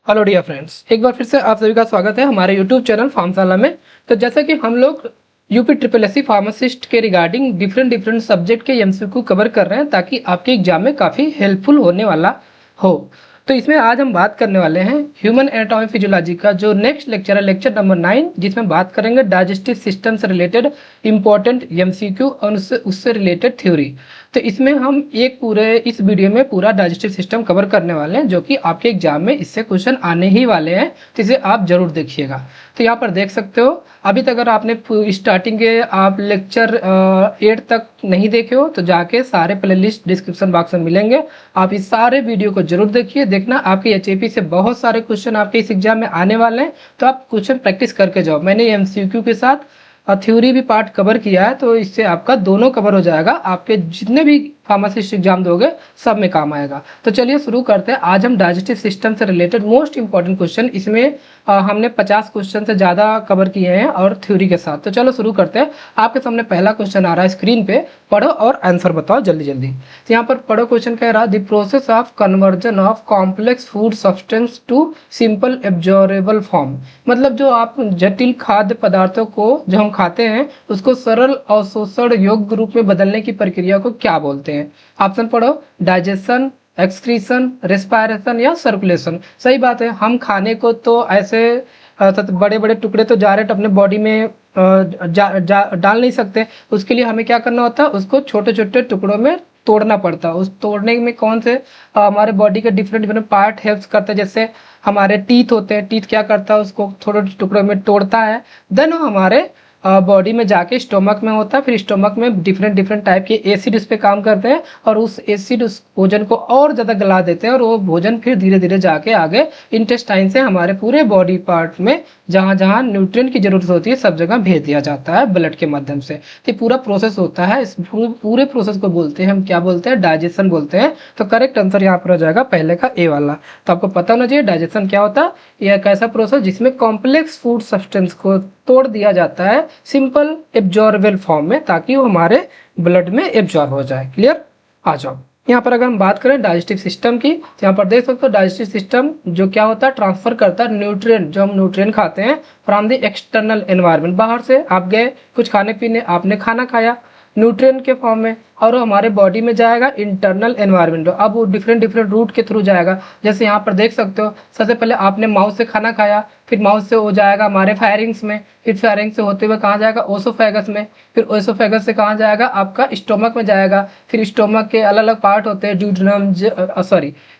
Hello dear friends, एक बार फिर से आप सभी का स्वागत है हमारे यूट्यूब चैनल फार्मशाला में। तो जैसा कि हम लोग UP triple S C pharmacist के रिगार्डिंग डिफरेंट सब्जेक्ट के एमसीक्यू कवर कर रहे हैं ताकि आपके एग्जाम में काफ़ी हेल्पफुल होने वाला हो। तो इसमें आज हम बात करने वाले हैं ह्यूमन एनाटॉमी फिजियोलॉजी का जो नेक्स्ट लेक्चर है, लेक्चर नंबर 9, जिसमें बात करेंगे डाइजेस्टिव सिस्टम से रिलेटेड इंपॉर्टेंट एमसीक्यू और उससे रिलेटेड थ्योरी। तो इसमें हम इस वीडियो में पूरा डाइजेस्टिव सिस्टम कवर करने वाले हैं, जो कि आपके एग्जाम में इससे क्वेश्चन आने ही वाले हैं, तो इसे आप जरूर देखिएगा। तो यहाँ पर देख सकते हो, अभी तक अगर आपने स्टार्टिंग के आप लेक्चर 8 तक नहीं देखे हो तो जाके सारे प्लेलिस्ट डिस्क्रिप्शन बॉक्स में मिलेंगे। आप इस सारे वीडियो को जरूर देखिए। देखना आपके एचएपी से बहुत सारे क्वेश्चन आपके इस एग्जाम में आने वाले हैं, तो आप क्वेश्चन प्रैक्टिस करके जाओ। मैंने एमसीक्यू के साथ थ्योरी भी पार्ट कवर किया है, तो इससे आपका दोनों कवर हो जाएगा। आपके जितने भी फार्मासिस्ट एग्जाम दोगे सब में काम आएगा। तो चलिए शुरू करते हैं। आज हम डाइजेस्टिव सिस्टम से रिलेटेड मोस्ट इंपॉर्टेंट क्वेश्चन, इसमें हमने 50 क्वेश्चन से ज़्यादा कवर किए हैं और थ्योरी के साथ। तो चलो शुरू करते हैं। आपके सामने पहला क्वेश्चन आ रहा है स्क्रीन पे, पढ़ो और आंसर बताओ जल्दी जल्दी। तो यहाँ पर पढ़ो, क्वेश्चन कह रहा है the process of conversion of complex food substance to simple absorbable form. मतलब जो आप जटिल खाद्य पदार्थों को जो हम खाते हैं उसको सरल अवशोषण योग्य रूप में बदलने की प्रक्रिया को क्या बोलते हैं? ऑप्शन पढ़ो, डाइजेशन, एक्सक्रीशन, रेस्पायरेशन या सर्कुलेशन। सही बात है, हम खाने को तो ऐसे बड़े बड़े टुकड़े तो डायरेक्ट अपने बॉडी में डाल नहीं सकते। उसके लिए हमें क्या करना होता है, उसको छोटे छोटे टुकड़ों में तोड़ना पड़ता है। उस तोड़ने में कौन से हमारे बॉडी के डिफरेंट पार्ट हेल्प करते हैं। जैसे हमारे टीथ होते हैं, टीथ क्या करता है, उसको थोड़े टुकड़ों में तोड़ता है, देन वो हमारे बॉडी में जाके स्टोमक में होता है। फिर स्टोमक में डिफरेंट टाइप के एसिड उस पर काम करते हैं और उस एसिड उस भोजन को और ज़्यादा गला देते हैं और वो भोजन फिर धीरे धीरे जाके आगे इंटेस्टाइन से हमारे पूरे बॉडी पार्ट में जहाँ जहाँ न्यूट्रिएंट की जरूरत होती है सब जगह भेज दिया जाता है ब्लड के माध्यम से। तो पूरा प्रोसेस होता है। इस पूरे प्रोसेस को बोलते हैं हम, क्या बोलते हैं, डाइजेशन बोलते हैं। तो करेक्ट आंसर यहाँ पर हो जाएगा पहले का ए वाला। तो आपको पता होना चाहिए डाइजेशन क्या होता है। यह एक ऐसा प्रोसेस जिसमें कॉम्प्लेक्स फूड सब्सटेंस को तोड़ दिया जाता है सिंपल एब्जॉर्बेबल फॉर्म में, ताकि वो हमारे ब्लड में एब्जॉर्ब हो जाए। क्लियर? आ जाओ। यहाँ पर अगर हम बात करें डाइजेस्टिव सिस्टम की, तो यहाँ पर देख सकते हो डाइजेस्टिव सिस्टम जो क्या होता है, ट्रांसफर करता है न्यूट्रिएंट, जो हम न्यूट्रिएंट खाते हैं फ्रॉम द एक्सटर्नल एनवायरनमेंट। बाहर से आप गए कुछ खाने पीने, आपने खाना खाया न्यूट्रिएंट के फॉर्म में, और वो हमारे बॉडी में जाएगा इंटरनल एनवायरनमेंट। अब वो डिफरेंट रूट के थ्रू जाएगा। जैसे यहाँ पर देख सकते हो, सबसे पहले आपने माउथ से खाना खाया, फिर माउथ से हो जाएगा हमारे फायरिंग्स में, फिर फायरिंग से होते हुए कहाँ जाएगा, ओसोफेगस में, फिर ओसोफेगस से कहाँ जाएगा, आपका स्टोमक में जाएगा। फिर स्टोमक के अलग अलग पार्ट होते हैं, ड्यूडेनम,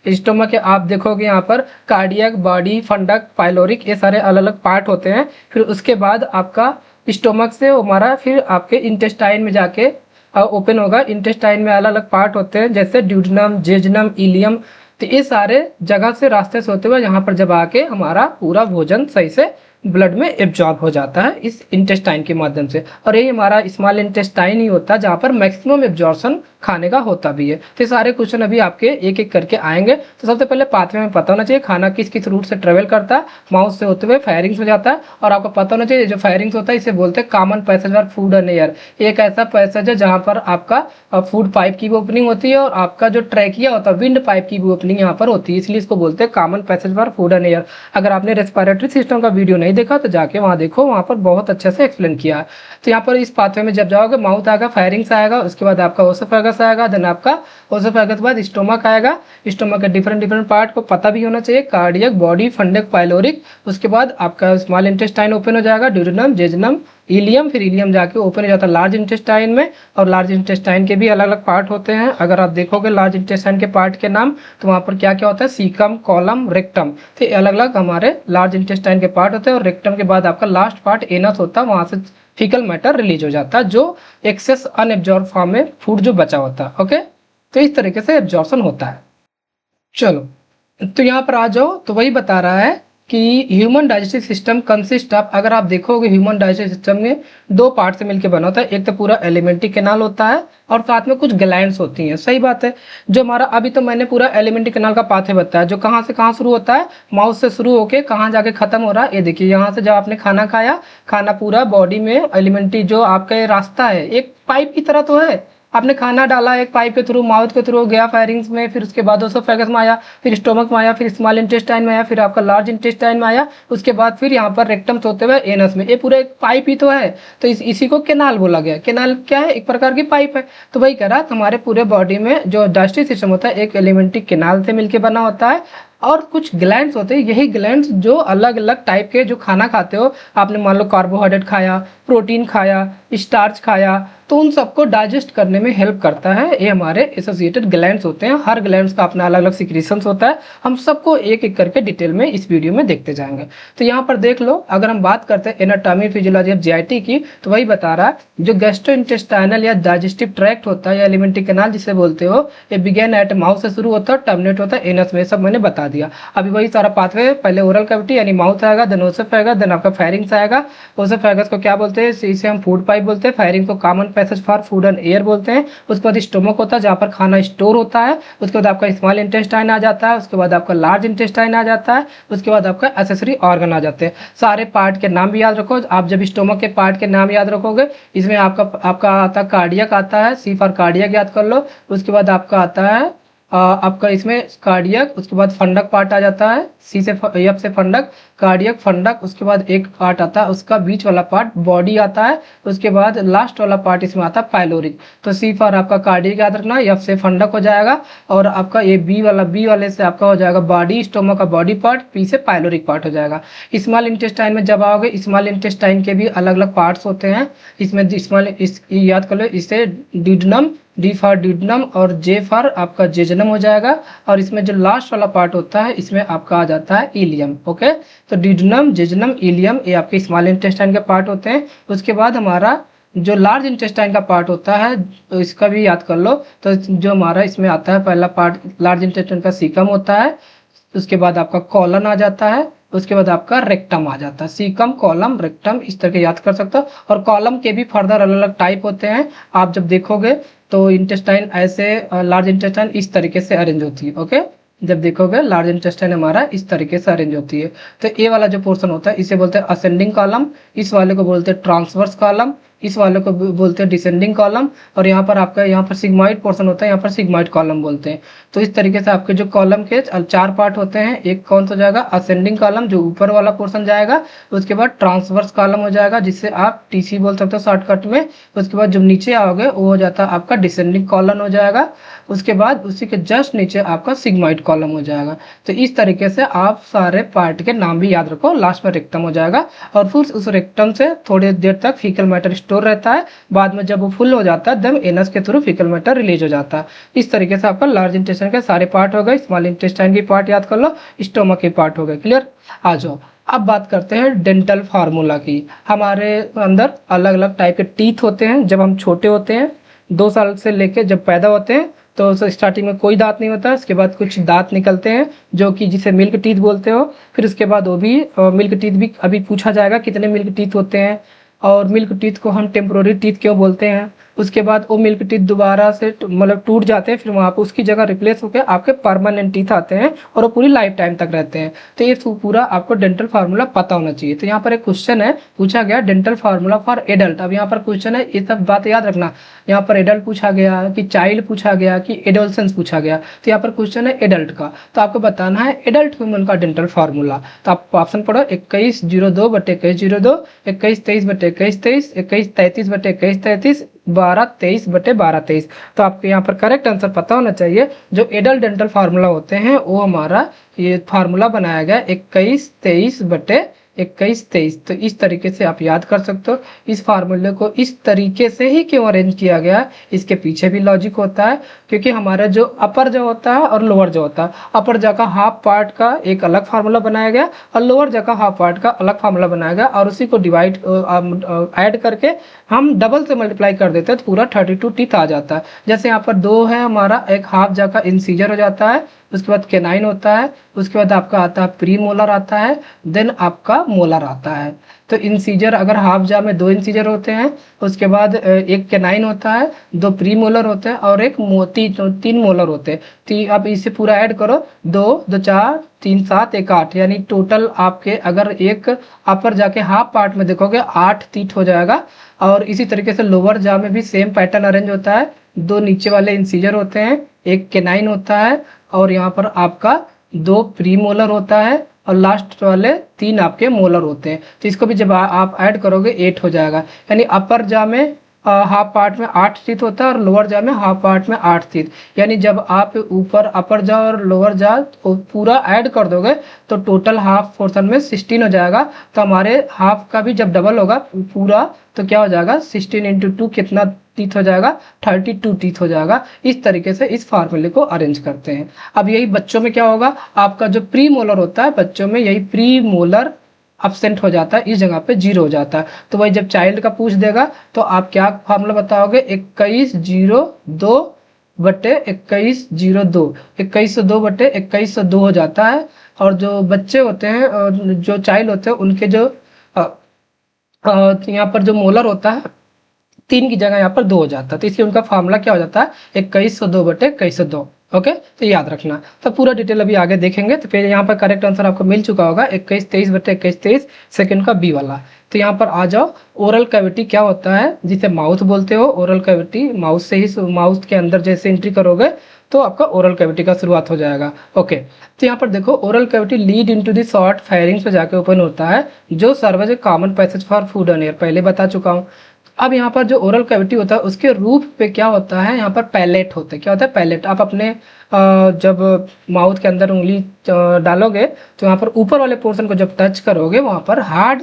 स्टोमक के आप देखोगे यहाँ पर कार्डियक, बॉडी, फंडक, पाइलोरिक, ये सारे अलग अलग पार्ट होते हैं। फिर उसके बाद आपका स्टोमक से हमारा फिर आपके इंटेस्टाइन में जाके ओपन होगा। इंटेस्टाइन में अलग अलग पार्ट होते हैं, जैसे ड्यूडेनम, जेजनम, इलियम। तो ये सारे जगह से रास्ते से होते हुए यहाँ पर जब आके हमारा पूरा भोजन सही से ब्लड में एब्जॉर्ब हो जाता है इस इंटेस्टाइन के माध्यम से। और ये हमारा स्मॉल इंटेस्टाइन ही होता है जहाँ पर मैक्सिमम एब्जॉर्प्शन खाने का होता भी है। तो सारे क्वेश्चन अभी आपके एक एक करके आएंगे। तो सबसे पहले पाथवे में पता होना चाहिए खाना किस किस रूट से ट्रेवल करता है। माउथ से होते हुए फायरिंग्स हो जाता है, और आपको पता होना चाहिए जो फायरिंग्स होता है इसे बोलते हैं common passage for food and air. एक ऐसा पैसेज है जहाँ पर आपका फूड पाइप की भी ओपनिंग होती है और आपका जो ट्रैकिया होता है विंड पाइप की भी ओपनिंग यहाँ पर होती है, इसलिए इसको बोलते हैं common passage for food and air. अगर आपने रेस्पिरेटरी सिस्टम का वीडियो नहीं देखा तो जाके वहाँ देखो, वहाँ पर बहुत अच्छे से एक्सप्लेन किया है। तो यहाँ पर इस पाथवे में जब जाओगे, माउथ आएगा, फायरिंग्स आएगा, उसके बाद आपका ओसोफेगस आएगा, देन आपका ओसोफेगस के बाद स्टोमक आएगा। स्टोमक के डिफरेंट पार्ट को पता भी होना चाहिए, कार्डियक, बॉडी, फंडक, पाइलोरिक। उसके बाद आपका स्मॉल इंटेस्टाइन ओपन हो जाएगा, ड्यूडेनम, जेजनम, इलियम। फिर इलियम जाके ओपन हो जाता है लार्ज इंटेस्टाइन में, और लार्ज इंटेस्टाइन के भी अलग अलग पार्ट होते हैं। अगर आप देखोगे लार्ज इंटेस्टाइन के पार्ट के नाम, तो वहाँ पर क्या क्या होता है, सीकम, कॉलम, रेक्टम। तो अलग अलग हमारे लार्ज इंटेस्टाइन के पार्ट होते हैं। और रेक्टम के बाद आपका लास्ट पार्ट एनस होता है, वहाँ से फीकल मैटर रिलीज हो जाता है, जो एक्सेस अनएब्जॉर्ब फॉर्म में फूड जो बचा होता है। ओके, तो इस तरीके से एब्जॉर्प्शन होता है। चलो, तो यहाँ पर आ जाओ। तो वही बता रहा है कि human digestive system consist of, अगर आप देखोगे ह्यूमन डाइजेस्टिव सिस्टम में दो पार्ट से मिलकर बना होता है। एक तो पूरा एलिमेंट्री कैनाल होता है और साथ में कुछ ग्लैंड्स होती हैं। सही बात है। जो हमारा अभी तो मैंने पूरा एलिमेंट्री कैनाल का पाथवे बताया, जो कहाँ से कहाँ शुरू होता है, माउथ से शुरू होके कहाँ जाके खत्म हो रहा है। ये देखिए, यहाँ से जब आपने खाना खाया, खाना पूरा बॉडी में एलिमेंट्री जो आपका रास्ता है, एक पाइप की तरह तो है, आपने खाना डाला एक पाइप के थ्रू, माउथ के थ्रू गया फायरिंग्स में, फिर उसके बाद ओसोफेगस में आया, फिर स्टोमक में आया, फिर स्मॉल इंटेस्टाइन में आया, फिर आपका लार्ज इंटेस्टाइन में आया, उसके बाद फिर यहाँ पर रेक्टम से होते हुए एनस में। ये पूरा एक पाइप ही तो है, तो इसी को केनाल बोला गया। केनाल क्या है? एक प्रकार की पाइप है। तो वही कह रहा हमारे पूरे बॉडी में जो डाइजेस्टिव सिस्टम होता है एक एलिमेंट्री केनाल से मिलकर बना होता है, और कुछ ग्लैंड्स होते हैं। यही ग्लैंड्स जो अलग अलग टाइप के जो खाना खाते हो, आपने मान लो कार्बोहाइड्रेट खाया, प्रोटीन खाया, स्टार्च खाया, तो उन सबको डाइजेस्ट करने में हेल्प करता है। ये हमारे एसोसिएटेड ग्लैंड्स होते हैं। हर ग्लैंड्स का अपना अलग अलग सिक्रीशंस होता है। हम सबको एक एक करके डिटेल में इस वीडियो में देखते जाएंगे। तो यहाँ पर देख लो, अगर हम बात करते हैं एनाटॉमी फिजियोलॉजी ऑफ जीआईटी की, तो वही बता रहा है जो गैस्ट्रोइंटेस्टाइनल या डाइजेस्टिव ट्रैक्ट होता है या एलिमेंट्री कैनाल जिसे बोलते हो, ये बिगेन एट माउथ से शुरू होता है, टर्मिनेट होता है एनस में। सब मैंने बता दिया। अभी वही सारा पाथवे, पहले ओरल कैविटी यानी माउथ आएगा, देन ओसोफेगस, देन आपका फायरिंग्स आएगा। ओसोफेगस को क्या बोलते हैं? इसे हम फूड पाइप बोलते हैं। फायरिंग को common passage for food and air बोलते हैं। उसके बाद स्टोमक होता है जहाँ पर खाना स्टोर होता है। उसके बाद आपका स्मॉल इंटेस्टाइन आ जाता है। उसके बाद आपका लार्ज इंटेस्टाइन आ जाता है। उसके बाद आपका एसेसरी ऑर्गन आ जाते हैं। सारे पार्ट के नाम भी याद रखो। आप जब स्टोमक के पार्ट के नाम याद रखोगे, इसमें आपका आता है कार्डियक आता है, सी फॉर कार्डियक याद कर लो। उसके बाद आपका आता है आपका इसमें कार्डियक, उसके बाद फंडक पार्ट आ जाता है, सी से एफ से फंडक, कार्डियक, फंडक। उसके बाद एक पार्ट आता है उसका बीच वाला पार्ट बॉडी आता है। उसके बाद लास्ट वाला पार्ट इसमें आता है पाइलोरिक। तो सी फॉर आपका कार्डियक याद रखना, एफ से फंडक हो जाएगा, और आपका ये बी वाले से आपका हो जाएगा बॉडी, स्टोमक का बॉडी पार्ट, पी से पाइलोरिक पार्ट हो जाएगा। स्मॉल इंटेस्टाइन में जब आओगे, स्मॉल इंटेस्टाइन के भी अलग अलग पार्ट्स होते हैं। इसमें याद कर लो, इसे डिडनम, डी फॉर डिडनम, और जे फॉर आपका जेजनम हो जाएगा। और इसमें जो लास्ट वाला पार्ट होता है इसमें आपका आ जाता है इलियम। ओके, तो डिडनम, जेजनम, इलियम ये आपके स्मॉल इंटेस्टाइन के पार्ट होते हैं। उसके बाद हमारा जो लार्ज इंटेस्टाइन का पार्ट होता है, तो इसका भी याद कर लो। तो जो हमारा इसमें आता है पहला पार्ट लार्ज इंटेस्टाइन का सीकम होता है। उसके बाद आपका कॉलन आ जाता है। उसके बाद आपका रेक्टम आ जाता है। सीकम, कॉलम, रेक्टम, इस तरह के याद कर सकते हो। और कॉलम के भी फर्दर अलग अलग टाइप होते हैं। आप जब देखोगे तो इंटेस्टाइन ऐसे, लार्ज इंटेस्टाइन इस तरीके से अरेंज होती है। ओके, जब देखोगे लार्ज इंटेस्टाइन हमारा इस तरीके से अरेंज होती है। तो ये वाला जो पोर्शन होता है इसे बोलते हैं असेंडिंग कॉलम, इस वाले को बोलते हैं ट्रांसवर्स कॉलम, इस वाले को बोलते हैं डिसेंडिंग कॉलम, और यहाँ पर आपका यहाँ पर सिग्मॉइड पोर्शन होता है, यहाँ पर सिग्मॉइड कॉलम बोलते हैं। तो इस तरीके से आपके जो कॉलम के 4 पार्ट होते हैं। एक कौन सा जाएगा? असेंडिंग कॉलम, जो ऊपर वाला पोर्शन जाएगा। उसके बाद ट्रांसवर्स कॉलम हो जाएगा, जिससे आप टीसी बोल सकते हो शॉर्टकट में। उसके बाद जब नीचे आओगे वो हो जाता है आपका डिसेंडिंग कॉलम हो जाएगा। उसके बाद उसी के जस्ट नीचे आपका सिग्मॉइड कॉलम हो जाएगा। तो इस तरीके से आप सारे पार्ट के नाम भी याद रखो। लास्ट में रेक्टम हो जाएगा, और फिर उस रेक्टम से थोड़ी देर तक फीकल मैटर स्टोर रहता है। बाद में जब वो फुल हो जाता है, तब एनस के थ्रू फीकल मैटर रिलीज हो जाता है। इस तरीके से आपका लार्ज इंटेस्टाइन के सारे पार्ट हो गए। स्मॉल इंटेस्टाइन की पार्ट याद कर लो, स्टोमक के पार्ट हो गए। क्लियर? आ जाओ, अब बात करते हैं डेंटल फार्मूला की। हमारे अंदर अलग अलग टाइप के टीथ होते हैं। जब हम छोटे होते हैं, 2 साल से लेके जब पैदा होते हैं, तो स्टार्टिंग में कोई दांत नहीं होता। उसके बाद कुछ दांत निकलते हैं जो कि जिसे मिल्क टीथ बोलते हो। फिर उसके बाद वो भी मिल्क टीथ भी अभी पूछा जाएगा कितने मिल्क टीथ होते हैं, और मिल्क टीथ को हम टेम्पोररी टीथ क्यों बोलते हैं। उसके बाद वो मिल्क टीथ दोबारा से मतलब टूट जाते हैं, फिर वहाँ पर उसकी जगह रिप्लेस होकर आपके परमानेंट टीथ आते हैं, और वो पूरी लाइफ टाइम तक रहते हैं। तो ये पूरा आपको डेंटल फार्मूला पता होना चाहिए। तो यहाँ पर एक क्वेश्चन है, पूछा गया डेंटल फार्मूला फॉर एडल्ट। अब यहाँ पर क्वेश्चन है, ये सब बात याद रखना। यहाँ पर एडल्ट पूछा गया, कि चाइल्ड पूछा गया, कि एडोलसेंस पूछा गया। तो यहाँ पर क्वेश्चन है एडल्ट का, तो आपको बताना है एडल्ट ह्यूमन का डेंटल फार्मूला। तो आप ऑप्शन पढ़ो, 2102/2102, 2123/2123, 2133/2133, 1223/1223। तो आपको यहाँ पर करेक्ट आंसर पता होना चाहिए। जो एडल्ट डेंटल फार्मूला होते हैं वो हमारा ये फार्मूला बनाया गया 2123/2123। तो इस तरीके से आप याद कर सकते हो। इस फार्मूले को इस तरीके से ही क्यों अरेंज किया गया, इसके पीछे भी लॉजिक होता है। क्योंकि हमारा जो अपर जो होता है और लोअर जो होता है, अपर जगह का हाफ पार्ट का एक अलग फार्मूला बनाया गया, और लोअर जगह का हाफ पार्ट का अलग फार्मूला बनाया गया, और उसी को डिवाइड ऐड करके हम डबल से मल्टीप्लाई कर देते हैं, तो पूरा 32 टीथ आ जाता है। जैसे यहाँ पर 2 है हमारा, एक हाफ जगह का इंसीजर हो जाता है, उसके बाद केनाइन होता है, उसके बाद आपका आता है प्री मोलर आता है, देन आपका मोलर आता है। तो इंसीजर अगर हाफ जा में 2 इंसीजर होते हैं, उसके बाद एक केनाइन होता है, 2 प्री मोलर होते हैं, और एक 3 मोलर होते हैं। अब इसे पूरा ऐड करो, 2 2 4 3 7 1 8, यानी टोटल आपके अगर एक अपर जाके हाफ पार्ट में देखोगे 8 टीथ हो जाएगा। और इसी तरीके से लोअर जा में भी सेम पैटर्न अरेंज होता है। दो नीचे वाले इंसीजर होते हैं, एक केनाइन होता है और यहाँ पर आपका दो प्री मोलर होता है और लास्ट वाले तीन आपके मोलर होते हैं। तो इसको भी जब आप ऐड करोगे 8 हो जाएगा। यानी अपर जा में हाफ पार्ट में 8 टीथ होता है और लोअर जा में हाफ पार्ट में 8 टीथ। यानी जब आप ऊपर अपर जा और लोअर जा तो पूरा ऐड कर दोगे तो टोटल हाफ पोर्शन में 16 हो जाएगा। तो हमारे हाफ का भी जब डबल होगा पूरा तो क्या हो जाएगा 16 इंटू 2 कितना टीथ हो जाएगा 32 टीथ हो जाएगा। इस तरीके से इस फार्मूले को अरेंज करते हैं। अब यही बच्चों में क्या होगा, आपका जो प्री मोलर होता है बच्चों में यही प्री मोलर एब्सेंट हो जाता है, इस जगह पे 0 हो जाता है। तो वही जब चाइल्ड का पूछ देगा तो आप क्या फार्मूला बताओगे 2102 बटे 2102, 2102 बटे 2102 हो जाता है। और जो बच्चे होते हैं जो चाइल्ड होते हैं उनके जो यहाँ पर जो मोलर होता है 3 की जगह यहाँ पर 2 हो जाता है। तो इसलिए उनका फार्मूला क्या हो जाता है 2102 बटे 2102। ओके, तो याद रखना। तो पूरा डिटेल अभी आगे देखेंगे। तो फिर यहाँ पर करेक्ट आंसर आपको मिल चुका होगा 2123 बटे 2123 सेकंड का बी वाला। तो यहाँ पर आ जाओ, ओरल कैविटी क्या होता है जिसे माउथ बोलते हो। ओरल कैविटी माउथ से ही, माउथ के अंदर जैसे एंट्री करोगे तो आपका ओरल कैविटी का शुरुआत हो जाएगा। ओके, तो यहाँ पर देखो oral cavity lead into the short pharynx पे जाके ओपन होता है जो serve as a common passage for food and air, पहले बता चुका हूँ। अब यहाँ पर जो ओरल कैविटी होता है उसके रूफ पे क्या होता है, यहाँ पर पैलेट होते हैं। क्या होता है पैलेट। आप अपने जब माउथ के अंदर उंगली डालोगे तो यहाँ पर ऊपर वाले पोर्शन को जब टच करोगे वहाँ पर हार्ड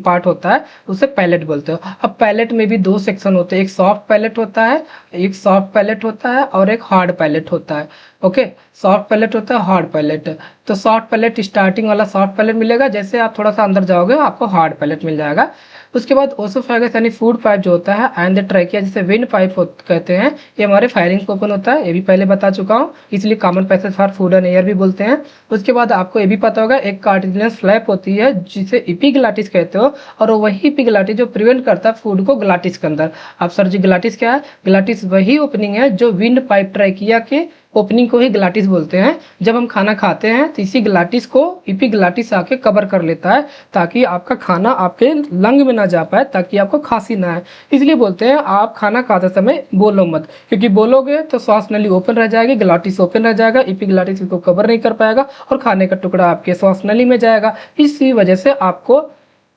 पार्ट होता है, उसे पैलेट बोलते हो। अब पैलेट में भी 2 सेक्शन होते हैं, एक सॉफ्ट पैलेट होता है, एक सॉफ्ट पैलेट होता है और एक हार्ड पैलेट होता है। ओके, सॉफ्ट पैलेट होता है, हार्ड पैलेट। तो सॉफ्ट पैलेट स्टार्टिंग वाला सॉफ्ट पैलेट मिलेगा, जैसे आप थोड़ा सा अंदर जाओगे आपको हार्ड पैलेट मिल जाएगा। उसके बाद ओसोफेगस यानी फूड पाइप जो होता है एंड द ट्रैकिया जिसे विंड पाइप कहते हैं, ये हमारे फायरिंग को ओपन होता है, ये भी पहले बता चुका हूँ, इसलिए common passage for food and air भी बोलते हैं। उसके बाद आपको ये भी पता होगा एक कार्टिलेजिनस फ्लैप होती है जिसे इपिग्लाटिस कहते हो, और वही इपिग्लाटिस जो प्रिवेंट करता है फूड को ग्लाटिस के अंदर। अब सर जी ग्लाटिस क्या है? ग्लाटिस वही ओपनिंग है जो विंड पाइप ट्रैकिया के ओपनिंग को ही ग्लाटिस बोलते हैं। जब हम खाना खाते हैं तो इसी ग्लाटिस को इपिग्लाटिस आके कवर कर लेता है ताकि आपका खाना आपके लंग में ना जा पाए, ताकि आपको खांसी ना आए। इसलिए बोलते हैं आप खाना खाते समय बोलो मत, क्योंकि बोलोगे तो श्वास नली ओपन रह जाएगी, ग्लाटिस ओपन रह जाएगा, इपिग्लाटिस इसको कवर नहीं कर पाएगा और खाने का टुकड़ा आपके श्वास नली में जाएगा। इसी वजह से आपको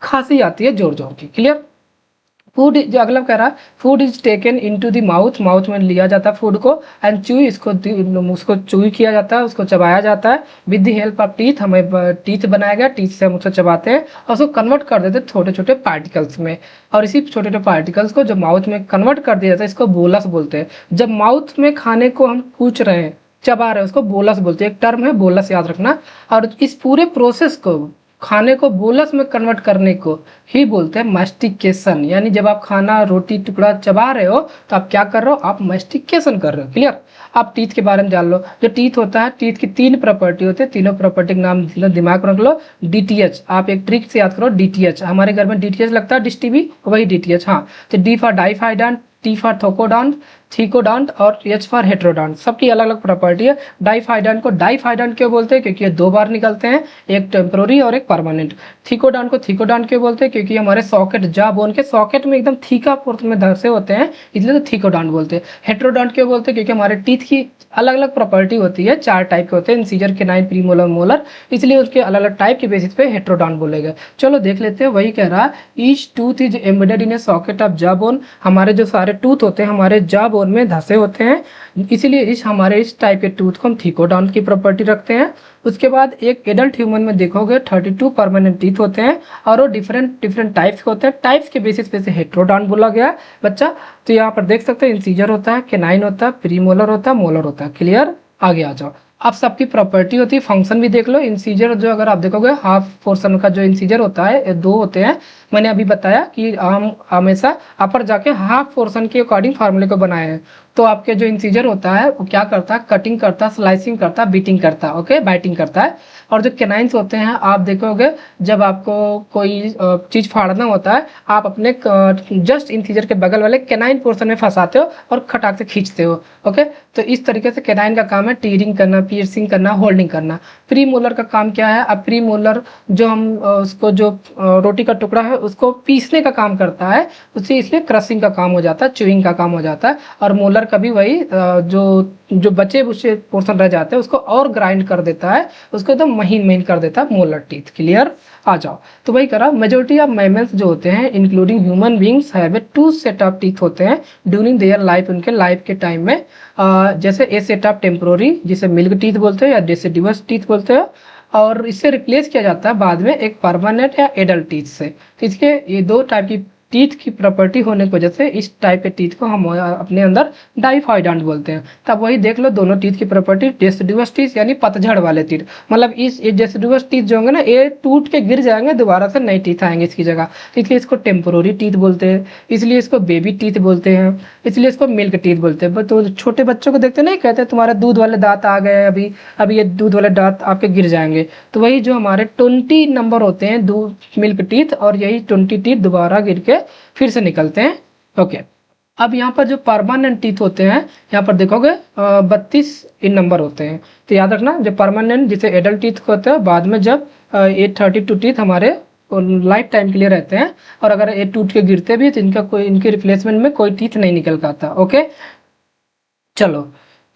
खांसी आती है जोर जोर की। क्लियर? फूड जो अगला कह रहा है, food is taken into the mouth, mouth में लिया जाता है फूड को, एंड चू उसको चूई किया जाता है, उसको चबाया जाता है with the help of teeth. हमें टीथ बनाया गया, टीथ से हम उसको चबाते हैं और उसको कन्वर्ट कर देते हैं छोटे छोटे पार्टिकल्स में। और इसी छोटे छोटे पार्टिकल्स को जब माउथ में कन्वर्ट कर दिया जाता है इसको बोलस बोलते हैं। जब माउथ में खाने को हम पूछ रहे हैं, चबा रहे हैं, उसको बोलस बोलते हैं। एक टर्म है बोलस, याद रखना। और इस पूरे प्रोसेस को, खाने को बोलस में कन्वर्ट करने को ही बोलते हैं मैस्टिकेशन। यानी जब आप खाना रोटी टुकड़ा चबा रहे हो तो आप क्या कर रहे हो? आप मैस्टिकेशन कर रहे हो। क्लियर? आप टीथ के बारे में जान लो। जो टीथ होता है, टीथ की 3 प्रॉपर्टी होती है, तीनों प्रॉपर्टी का नाम दिमाग में रख लो। डीटीएच, आप एक ट्रिक से याद करो, डीटीएच। हमारे घर में डीटीएच लगता है, डिश टीवी, वही डीटीएच। हाँ, तो डी फॉर डाइफाइडान, टी फॉर थोकोडांट, थीकोडांट और एच फॉर हेट्रोडांट। सबकी अलग अलग प्रॉपर्टी है। डाइफाइडांट को डाइफाइडांट क्यों बोलते हैं? क्योंकि ये 2 बार निकलते हैं, एक टेम्पोररी और एक परमानेंट। थीकोडांट को थीकोडांट क्यों बोलते हैं? क्योंकि हमारे सॉकेट, जा बोन के सॉकेट में एकदम थीका पोर्शन में धंसे होते हैं, इसलिए तो थीकोडांट बोलते हैं। हेट्रोडांट क्यों बोलते हैं? क्योंकि हमारे टीथ की अलग अलग प्रॉपर्टी होती है, 4 टाइप के होते हैं, इंसीजर, केनाइन, प्रीमोलर, मोलर, इसलिए उसके अलग अलग टाइप के बेसिस पे हेट्रोडांट बोलेगा। चलो देख लेते हैं। वही कह रहा है each tooth is embedded in a socket of जा बोन। हमारे जो सारे टूथ होते हैं हमारे जा बोन में धंसे होते हैं, इसीलिए हमारे इस टाइप के टूथ को हम थीकोडांट की प्रॉपर्टी रखते हैं। उसके बाद एक एडल्ट ह्यूमन में देखोगे 32 परमानेंट टीथ होते हैं और वो डिफरेंट टाइप्स के होते हैं। टाइप्स के बेसिस पे से हेट्रोडांट बोला गया है बच्चा। तो यहाँ पर देख सकते हैं इंसीजर होता है, केनाइन होता है, प्रीमोलर होता है, मोलर होता है। क्लियर? आगे आ जाओ। अब सबकी प्रॉपर्टी होती है, फंक्शन भी देख लो। इंसीजर जो अगर आप देखोगे हाफ पोर्शन का जो इंसीजर होता है 2 होते हैं। मैंने अभी बताया कि हम हमेशा अपर जाके हाफ पोर्शन के अकॉर्डिंग फार्मूले को बनाए हैं। तो आपके जो इंसीजर होता है वो क्या करता है? कटिंग करता है, स्लाइसिंग करता है, बीटिंग करता है, ओके, बाइटिंग करता है। और जो केनाइन्स होते हैं आप देखोगे जब आपको कोई चीज फाड़ना होता है आप अपने जस्ट इंसीजर के बगल वाले केनाइन पोर्शन में फंसाते हो और खटाक से खींचते हो। ओके, तो इस तरीके से केनाइन का काम है टीयरिंग करना, पियर्सिंग करना, होल्डिंग करना। प्री मोलर का काम क्या है? अब प्री मोलर जो हम उसको जो रोटी का टुकड़ा है उसको पीसने का काम करता है, उससे इसलिए क्रशिंग का काम हो जाता है, च्यूइंग का काम हो जाता है। और मोलर अगर कभी वही जो बचे उसे पोर्शन रह जाते हैं उसको और ग्राइंड कर देता है, उसको एकदम महीन महीन कर देता है मोलर टीथ। क्लियर? आ जाओ। तो वही करा, मेजोरिटी ऑफ मैमल्स जो होते हैं including human beings have two set of teeth होते हैं ड्यूरिंग देयर लाइफ, उनके लाइफ के टाइम में। जैसे ए सेट ऑफ टेम्पोररी, जिसे मिल्क टीथ बोलते हैं या डेसिडुअस टीथ बोलते हैं, और इससे रिप्लेस किया जाता है बाद में एक परमानेंट या एडल्ट टीथ से। तो इसके ये दो टाइप की टीथ की प्रॉपर्टी होने की वजह से इस टाइप के टीथ को हम अपने अंदर डाइफाइडांट बोलते हैं। तब वही देख लो दोनों टीथ की प्रॉपर्टी, डेसिडुअस टीथ यानी पतझड़ वाले टीथ, मतलब इस डेसिडुअस टीथ जो होंगे ना ये टूट के गिर जाएंगे, दोबारा से नए टीथ आएंगे इसकी जगह, इसलिए इसको टेम्पोररी टीथ बोलते हैं, इसलिए इसको बेबी टीथ बोलते हैं, इसलिए इसको मिल्क टीथ बोलते हैं। तो छोटे बच्चों को देखते नहीं, कहते तुम्हारे दूध वाले दांत आ गए, अभी अभी ये दूध वाले दांत आपके गिर जाएंगे। तो वही जो हमारे 20 नंबर होते हैं दूध मिल्क टीथ, और यही 20 टीथ दोबारा गिर के फिर से निकलते हैं। ओके, अब यहाँ पर जो परमानेंट टीथ होते हैं, यहाँ पर देखोगे 32 इन नंबर होते हैं। तो याद रखना, जो परमानेंट जिसे एडल्ट टीथ होते हैं, बाद में जब 832 टीथ हमारे लाइफ टाइम के लिए रहते हैं, और अगर ये टूट के गिरते भी तो इनके रिप्लेसमेंट में कोई टीथ नहीं निकल पाता। ओके, चलो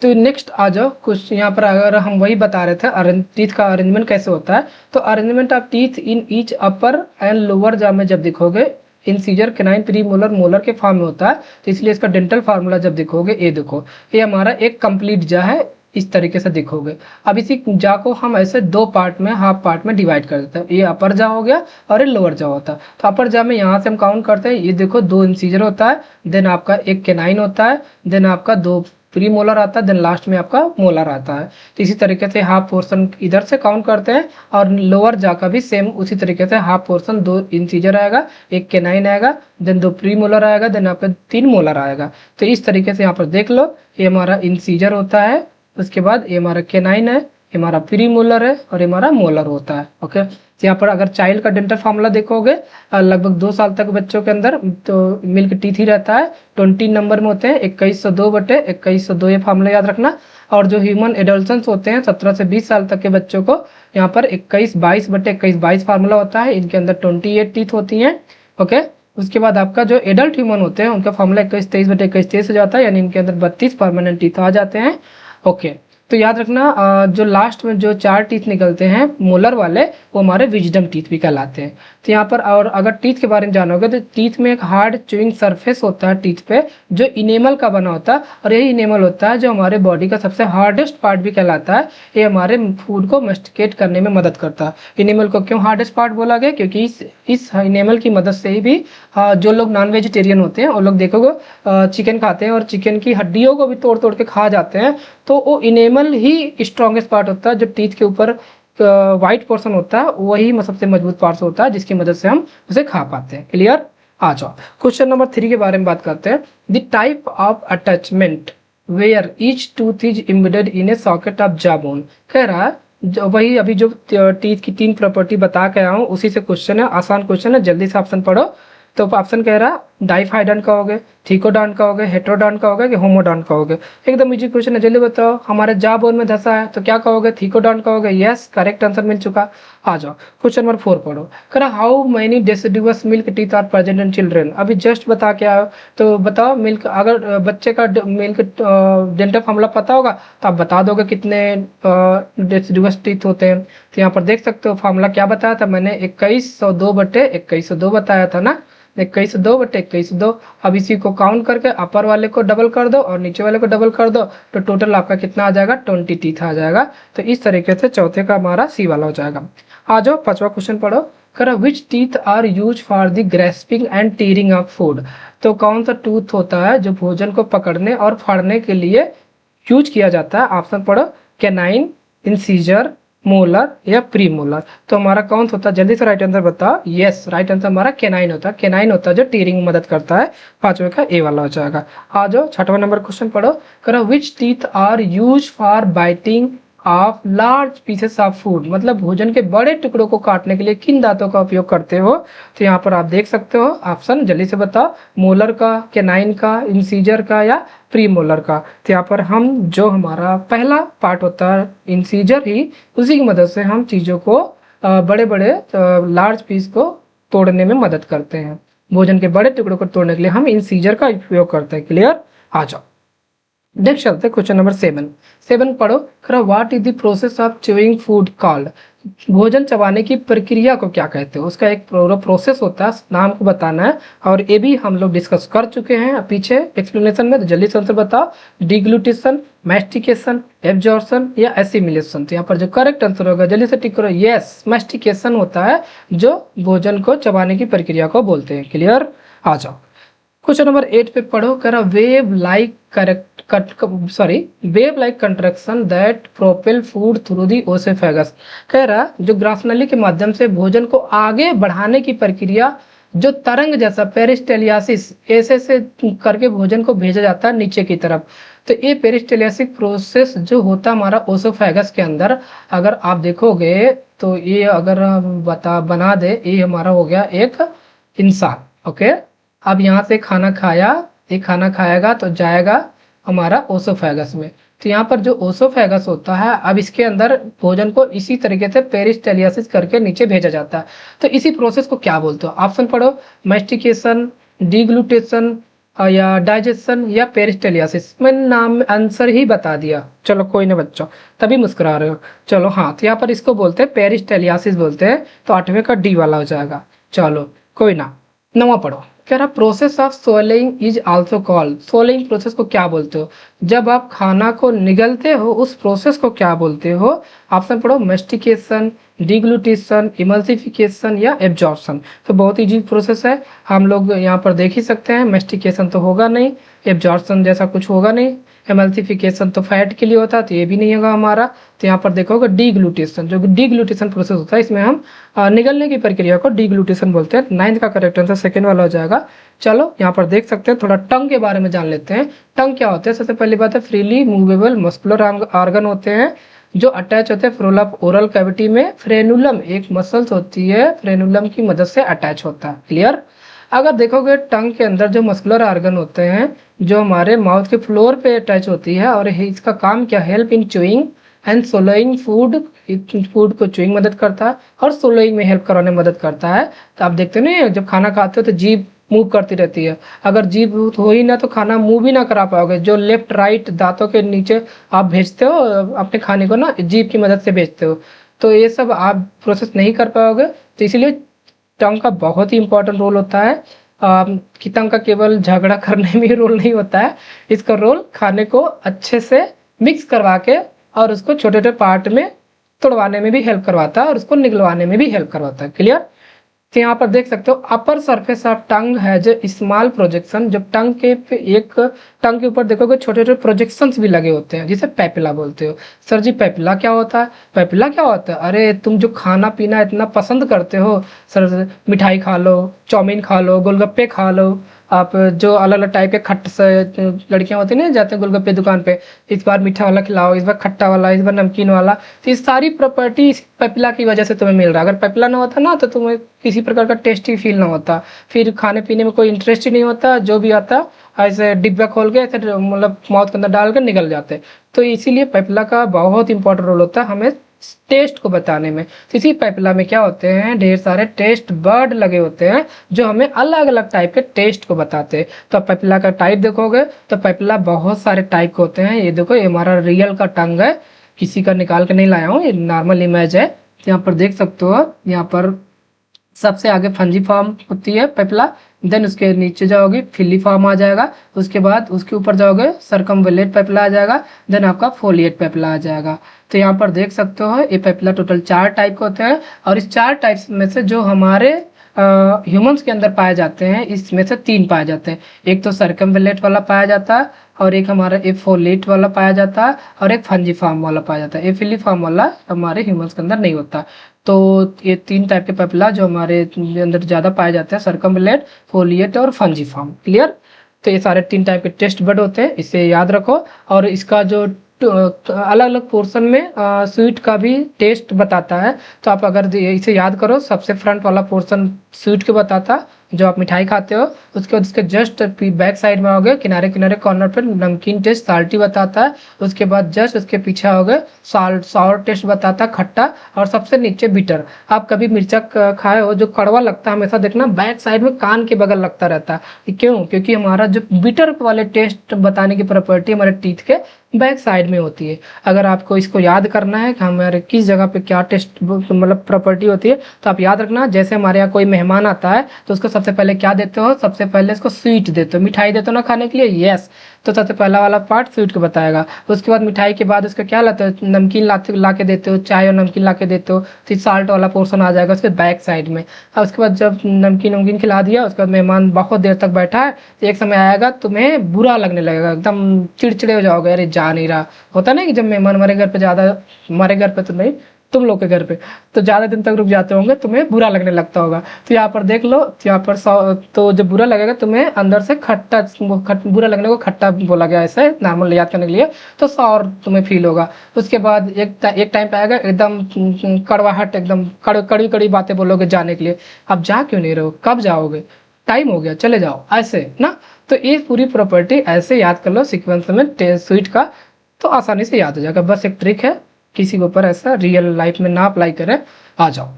तो नेक्स्ट आ जाओ। कुछ यहाँ पर अगर हम वही बता रहे थे टीथ का अरेंजमेंट कैसे होता है, तो arrangement of teeth in each upper and lower jaw में जब देखोगे incisor, canine, pre molar, molar के फॉर्म में होता है, तो इसलिए इसका डेंटल फार्मूला जब देखोगे, ये देखो ये हमारा एक कंप्लीट जा है, इस तरीके से देखोगे। अब इसी जा को हम ऐसे दो पार्ट में, हाफ पार्ट में डिवाइड कर देते हैं। ये अपर जा हो गया और ये लोअर जा होता है। तो अपर जा में यहाँ से हम काउंट करते हैं, ये देखो 2 इंसीजर होता है, देन आपका एक कैनाइन होता है, देन आपका 2 प्री मोलर आता है, देन लास्ट में आपका मोलर आता है। तो इसी तरीके से हाफ पोर्शन इधर से काउंट करते हैं, और लोअर जा का भी सेम उसी तरीके से हाफ पोर्शन 2 इंसीजर आएगा, एक कैनाइन आएगा, देन 2 प्री मोलर आएगा, देन आपका 3 मोलर आएगा। तो इस तरीके से यहाँ पर देख लो, ये हमारा इंसीजर होता है, उसके बाद ये हमारा कैनाइन है, ये हमारा प्री मोलर है, और ये हमारा मोलर होता है। ओके, तो यहाँ पर अगर चाइल्ड का डेंटल फार्मूला देखोगे, लगभग 2 साल तक बच्चों के अंदर तो मिल्क टीथ ही रहता है, 20 नंबर में होते हैं, 2102/2102 ये फार्मूला याद रखना। और जो ह्यूमन एडल्ट्स होते हैं 17 से 20 साल तक के बच्चों को, यहाँ पर 2122/2122 फार्मूला होता है, इनके अंदर 28 टीथ होती हैं। ओके, उसके बाद आपका जो एडल्ट ह्यूमन होते हैं उनका फार्मूला 2123/2123 हो जाता है, यानी इनके अंदर 32 परमानेंट टीथ आ जाते हैं। ओके, तो याद रखना जो लास्ट में जो 4 टीथ निकलते हैं मोलर वाले, वो हमारे विजडम टीथ भी कहलाते हैं। तो यहाँ पर और अगर टीथ के बारे में जानोगे तो टीथ में एक हार्ड च्यूइंग सरफेस होता है टीथ पे, जो इनेमल का बना होता है, और यही इनेमल होता है जो हमारे बॉडी का सबसे हार्डेस्ट पार्ट भी कहलाता है। ये हमारे फूड को मस्टिकेट करने में मदद करता है। इनेमल को क्यों हार्डेस्ट पार्ट बोला गया? क्योंकि इस इनेमल की मदद से ही भी जो लोग नॉन वेजिटेरियन होते हैं वो लोग देखोगे चिकन खाते हैं और चिकन की हड्डियों को भी तोड़ तोड़ के खा जाते हैं, तो वो इनेमल ही स्ट्रॉन्गेस्ट पार्ट होता है। जो टीथ के ऊपर व्हाइट पोर्शन होता है वही सबसे मजबूत पार्ट होता है, जिसकी मदद से हम उसे खा पाते हैं। क्लियर? आ जाओ, क्वेश्चन नंबर 3 के बारे में बात करते हैं। The type of attachment where each tooth is embedded in a socket of jaw bone. कह रहा है वही अभी जो टीथ की 3 प्रॉपर्टी बता के आया हूँ उसी से क्वेश्चन है, आसान क्वेश्चन है, जल्दी से ऑप्शन पढ़ो। तो ऑप्शन कह रहा डाइफाइडन कहोगे, थिकोडॉन कहोगे, हेट्रोडॉन कहोगे कि होमोडॉन कहोगे। एकदम इजी क्वेश्चन है, जल्दी बताओ। हमारे जॉ बोन में धंसा है तो क्या कहोगे? थिकोडॉन कहोगे। यस, करेक्ट आंसर मिल चुका। आ जाओ, क्वेश्चन नंबर 4 पढ़ो। कह रहा how many deciduous milk teeth are present in children. अभी जस्ट बता के आयो, तो बताओ मिल्क, अगर बच्चे का मिल्क डेंटल फार्मूला पता होगा तो आप बता दोगे कितने डेसिडुअस टीथ होते हैं। तो यहाँ पर देख सकते हो फार्मूला क्या बताया था मैंने, 2102/2102 बताया था ना, 2102/2102। अब इसी को काउंट करके अपर वाले को डबल कर दो और नीचे वाले को डबल कर दो, तो टोटल आपका कितना आ जाएगा? 20 टीथ आ जाएगा। तो इस तरीके से चौथे का हमारा सी वाला हो जाएगा। आ जाओ, 5वां क्वेश्चन पढ़ो। कर which teeth are use for the grasping and tearing of food. तो कौन सा टूथ होता है जो भोजन को पकड़ने और फाड़ने के लिए यूज किया जाता है? ऑप्शन पढ़ो, कैनाइन, इंसीजर, मोलर या प्री मोलर। तो हमारा कौन सा होता है? जल्दी से राइट आंसर बताओ। यस, राइट आंसर हमारा कैनाइन होता है। कैनाइन होता है जो टीयरिंग में मदद करता है। 5वें का ए वाला हो जाएगा। आ जाओ, 6वां नंबर क्वेश्चन पढ़ो। करो which teeth are use for biting off large pieces of food. मतलब भोजन के बड़े टुकड़ों को काटने के लिए किन दांतों का उपयोग करते हो? तो यहाँ पर आप देख सकते हो ऑप्शन, जल्दी से बताओ। मोलर का, कैनाइन का, इंसीजर का या प्री मोलर का। तो यहाँ पर हम जो हमारा पहला पार्ट होता है इंसीजर ही, उसी की मदद से हम चीज़ों को बड़े बड़े लार्ज पीस को तोड़ने में मदद करते हैं। भोजन के बड़े टुकड़ों को तोड़ने के लिए हम इंसीजर का उपयोग करते हैं। क्लियर? आ जाओ, नेक्स्ट चलते हैं क्वेश्चन नंबर 7 पढ़ो। करो what is the process of chewing food called. भोजन चबाने की प्रक्रिया को क्या कहते हैं, उसका एक पूरा प्रोसेस होता है, नाम को बताना है। और ये भी हम लोग डिस्कस कर चुके हैं पीछे एक्सप्लेनेशन में, तो जल्दी से आंसर बताओ। डिग्लूटेशन, मैस्टिकेशन, एब्जॉर्प्शन या एसिमिलेशन। तो यहाँ पर जो करेक्ट आंसर होगा जल्दी से टिक करो। यस, मैस्टिकेशन होता है जो भोजन को चबाने की प्रक्रिया को बोलते हैं। क्लियर, आ जाओ क्वेश्चन नंबर 8 पे पढ़ो। कह रहा wave like wave like contraction that propel food through the oesophagus. कह रहा जो ग्रासनली के माध्यम से भोजन को आगे बढ़ाने की प्रक्रिया, जो तरंग जैसा पेरिस्टेलियासिस ऐसे से करके भोजन को भेजा जाता है नीचे की तरफ। तो ये पेरिस्टेलियासिस प्रोसेस जो होता है हमारा ओसोफेगस के अंदर, अगर आप देखोगे तो ये अगर हम बना दे, ये हमारा हो गया एक इंसान। ओके, अब यहाँ से खाना खाया, ये खाना खाएगा तो जाएगा हमारा ओसोफेगस में। तो यहाँ पर जो ओसोफेगस होता है, अब इसके अंदर भोजन को इसी तरीके से पेरिस्टेलियासिस करके नीचे भेजा जाता है। तो इसी प्रोसेस को क्या बोलते हो? ऑप्शन पढ़ो। मैस्टिकेशन, डिग्लूटेशन या डाइजेशन या पेरिस्टेलियासिस। मैंने नाम आंसर ही बता दिया। चलो कोई ना बच्चों, तभी मुस्कुरा रहे हो। चलो हाँ, तो यहाँ पर इसको बोलते हैं पेरिस्टेलियासिस बोलते हैं। तो 8वें का डी वाला हो जाएगा। चलो कोई ना, 9वां पढ़ो। कह रहा process of soling is also called. Soling process को क्या बोलते हो? जब आप खाना को निगलते हो उस प्रोसेस को क्या बोलते हो? ऑप्शन पढ़ो। मेस्टिकेशन, डिग्लूटेशन, इमल्सिफिकेशन या एब्जॉर्प्शन। तो बहुत इजी प्रोसेस है, हम लोग यहाँ पर देख ही सकते हैं। मेस्टिकेशन तो होगा नहीं, एब्जॉर्प्शन जैसा कुछ होगा नहीं, एमल्सिफिकेशन तो फैट के लिए होता है तो ये भी नहीं होगा हमारा। तो यहाँ पर देखोगे डिग्लूटेशन, जो डिग्लूटेशन प्रोसेस होता है, इसमें हम निगलने की प्रक्रिया को डिग्लूटेशन बोलते हैं। 9th का करेक्ट आंसर सेकंड वाला हो जाएगा। चलो यहाँ पर देख सकते हैं, थोड़ा टंग के बारे में जान लेते हैं। टंग क्या होते हैं? सबसे पहली बात है फ्रीली मूवेबल मस्कुलर ऑर्गन होते हैं जो अटैच होते हैं फ्लोर ऑफ ओरल कैविटी में। फ्रेनुलम एक मसल्स होती है, फ्रेनुलम की मदद से अटैच होता है। क्लियर। अगर देखोगे टंग के अंदर जो मस्कुलर ऑर्गन होते हैं जो हमारे माउथ के फ्लोर पे अटैच होती है, और इसका काम क्या, help in chewing and swallowing food. Food को च्यूइंग मदद करता है और सोलोइंग में हेल्प कराने में मदद करता है। तो आप देखते हो ना, जब खाना खाते हो तो जीभ मूव करती रहती है। अगर जीभ हो ही ना तो खाना मूव भी ना करा पाओगे। जो लेफ्ट राइट दांतों के नीचे आप भेजते हो अपने खाने को ना, जीभ की मदद से भेजते हो, तो ये सब आप प्रोसेस नहीं कर पाओगे। तो इसीलिए टंग का बहुत ही इंपॉर्टेंट रोल होता है। कि टंग का केवल झगड़ा करने में रोल नहीं होता है, इसका रोल खाने को अच्छे से मिक्स करवा के और उसको छोटे छोटे पार्ट में तोड़वाने में भी हेल्प करवाता है और उसको निगलवाने में भी हेल्प करवाता है। क्लियर। तो यहाँ पर देख सकते हो अपर सरफेस ऑफ टंग है जो स्मॉल प्रोजेक्शन। जब टंग के ऊपर देखोगे छोटे छोटे प्रोजेक्शंस भी लगे होते हैं जिसे पैपिला बोलते हो। सर जी पैपिला क्या होता है? पैपिला क्या होता है? अरे तुम जो खाना पीना इतना पसंद करते हो सर, मिठाई खा लो, चाउमीन खा लो, गोलगप्पे खा लो, आप जो अलग अलग टाइप के खट्ट से लड़कियां होती है ना, जाते हैं गोलगप्पे दुकान पे, इस बार मीठा वाला खिलाओ, इस बार खट्टा वाला, इस बार नमकीन वाला। तो ये सारी प्रॉपर्टी इस पैपिला की वजह से तुम्हें मिल रहा है। अगर पैपिला ना होता ना तो तुम्हें किसी प्रकार का टेस्ट ही फील ना होता, फिर खाने पीने में कोई इंटरेस्ट ही नहीं होता। जो भी आता ऐसे डिब्बा खोल के ऐसे मतलब माउथ के अंदर डाल कर निकल जाते। तो इसीलिए पैपिला का बहुत इंपॉर्टेंट रोल होता है हमें टेस्ट को बताने में। तो इसी पैपिला में क्या होते हैं, ढेर सारे टेस्ट बर्ड लगे होते हैं जो हमें अलग अलग टाइप के टेस्ट को बताते हैं। तो पैपिला का टाइप देखोगे तो पैपिला बहुत सारे टाइप के होते हैं। ये देखो, ये हमारा रियल का टंग है, किसी का निकाल के नहीं लाया हूँ, ये नॉर्मल इमेज है। यहाँ पर देख सकते हो, यहाँ पर सबसे आगे फंजीफॉर्म होती है पैपिला, देन उसके नीचे जाओगे फिलीफॉर्म आ जाएगा, उसके बाद उसके ऊपर जाओगे सर्कमवेलेट पैपिला आ जाएगा, देन आपका फोलिएट पैपिला आ जाएगा। तो यहाँ पर देख सकते हो ये पैपिला टोटल 4 टाइप के होते हैं, और इस 4 टाइप्स में से जो हमारे ह्यूमंस के अंदर पाए जाते हैं इसमें से 3 पाए जाते हैं। एक तो सर्कमवेलेट वाला पाया जाता है, और एक हमारा फोलेट वाला पाया जाता है, और एक फंजीफॉर्म वाला पाया जाता है। फिलीफॉर्म वाला हमारे ह्यूमंस के अंदर नहीं होता। तो ये 3 टाइप के पैपिला जो हमारे अंदर ज़्यादा पाए जाते हैं, सर्कमवेलेट, फोलिएट और फंजीफॉर्म। क्लियर। तो ये सारे 3 टाइप के टेस्ट बड होते हैं, इसे याद रखो। और इसका जो अलग अलग पोर्शन में स्वीट का भी टेस्ट बताता है। तो आप अगर इसे याद करो, सबसे फ्रंट वाला पोर्शन स्वीट के बताता, जो आप मिठाई खाते हो उसके बाद उसके जस्ट बैक साइड में आओगे, किनारे किनारे कॉर्नर पर नमकीन टेस्ट साल्टी बताता है, उसके बाद जस्ट उसके पीछे आओगे सावर टेस्ट बताता है खट्टा, और सबसे नीचे बिटर। आप कभी मिर्चा खाए हो जो कड़वा लगता है, हमेशा देखना बैक साइड में कान के बगल लगता रहता है, क्यों? क्योंकि हमारा जो बिटर वाले टेस्ट बताने की प्रॉपर्टी हमारे टीथ के बैक साइड में होती है। अगर आपको इसको याद करना है कि हमारे किस जगह पे क्या टेस्ट मतलब प्रॉपर्टी होती है, तो आप याद रखना, जैसे हमारे यहाँ कोई मेहमान आता है तो उसको सबसे पहले क्या देते हो? सबसे पहले इसको स्वीट देते हो, मिठाई देते हो ना खाने के लिए, यस। तो सबसे पहला वाला पार्ट स्वीट को बताएगा। उसके बाद मिठाई के बाद उसको क्या लाते हो? नमकीन ला के देते हो, चाय और नमकीन ला के देते हो, फिर साल्ट वाला पोर्शन आ जाएगा उसके बैक साइड में। और उसके बाद जब नमकीन वमकीन खिला दिया, उसके बाद मेहमान बहुत देर तक बैठा है, तो एक समय आएगा तुम्हें बुरा लगने लगेगा, एकदम चिड़चिड़े हो जाओगे, अरे जा नहीं रहा। होता ना कि जब मेहमान हमारे घर पे ज़्यादा, हमारे घर पे तो नहीं, तुम लोग के घर पे तो ज़्यादा दिन तक रुक जाते होंगे, तुम्हें बुरा लगने लगता होगा। तो यहाँ पर देख लो, तो यहाँ पर तो जब बुरा लगेगा तुम्हें अंदर से खट्टा, बुरा लगने को खट्टा बोला गया ऐसे नॉर्मल याद करने के लिए, तो सॉर तुम्हें फील होगा। उसके बाद एक टाइम पे आएगा एकदम कड़वाहट, एकदम कड़ी कड़ी बातें बोलोगे जाने के लिए। अब जा क्यों नहीं रहे हो? कब जाओगे? टाइम हो गया, चले जाओ, ऐसे ना। तो ये पूरी प्रॉपर्टी ऐसे याद कर लो सीक्वेंस में स्वीट का, तो आसानी से याद हो जाएगा। बस एक ट्रिक है, किसी के ऊपर ऐसा रियल लाइफ में ना अप्लाई करें। आ जाओ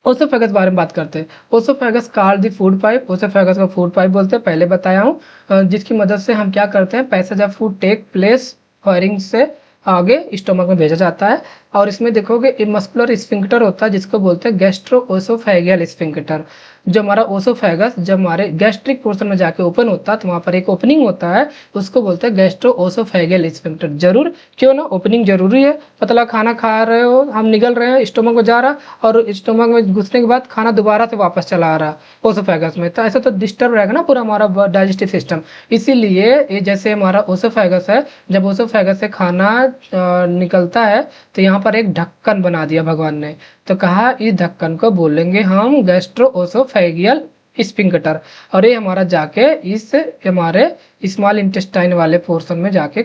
ओसोफेगस बारे में बात करते हैं। Oesophagus called the food pipe, oesophagus को फूड पाइप बोलते हैं, पहले बताया हूँ, जिसकी मदद से हम क्या करते हैं, passage of food take place फायरिंग से आगे स्टोमक में भेजा जाता है। और इसमें देखोगे ये मस्कुलर स्फिंक्टर होता है, जिसको बोलते हैं गैस्ट्रो ओसोफेगियल स्फिंक्टर। जो हमारा ओसोफेगस जब हमारे गैस्ट्रिक पोर्शन में जाके ओपन होता है, तो वहाँ पर एक ओपनिंग होता है, उसको बोलते हैं गैस्ट्रो ओसोफेगियल स्फिंक्टर। जरूर, क्यों ना, ओपनिंग जरूरी है। पतला खाना खा रहे हो, हम निगल रहे हैं, स्टोमक में जा रहा, और स्टोमक में घुसने के बाद खाना दोबारा से वापस चला आ रहा ओसोफेगस में, तो ऐसा तो डिस्टर्ब रहेगा ना पूरा हमारा डाइजेस्टिव सिस्टम। इसीलिए ये जैसे हमारा ओसोफेगस है, जब ओसोफेगस से खाना निकलता है, तो यहाँ पर एक ढक्कन बना दिया भगवान ने, तो कहा इस ढक्कन को बोलेंगे हम गैस्ट्रो ओसोफेगियल स्फिंक्टर। और ये हमारा जाके इस हमारे स्मॉल इंटेस्टाइन वाले पोर्शन में जाके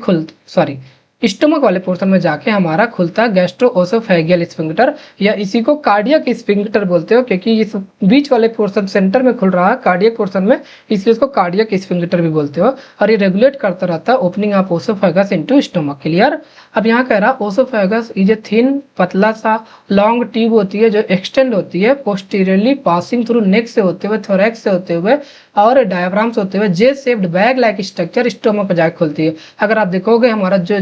स्टोमक वाले पोर्शन में जाके हमारा खुलता है गैस्ट्रो ओसोफेगियल स्फिंक्टर, या इसी को कार्डियक स्फिंक्टर बोलते हो, क्योंकि इस बीच वाले पोर्शन सेंटर में खुल रहा है कार्डियक पोर्शन में, इसलिए इसको कार्डियक स्फिंक्टर भी बोलते हो। और ये रेगुलेट करता रहता है opening of oesophagus into stomach. Clear? अब यहाँ कह रहा ओसोफेगस इज ए थिन, पतला सा लॉन्ग ट्यूब होती है, जो एक्सटेंड होती है पोस्टीरियरली पासिंग थ्रू नेक से होते हुए, थोरैक्स से होते हुए और डायफ्राम से होते हुए जे shaped bag like structure stomach पर जाकर खुलती है। अगर आप देखोगे हमारा जो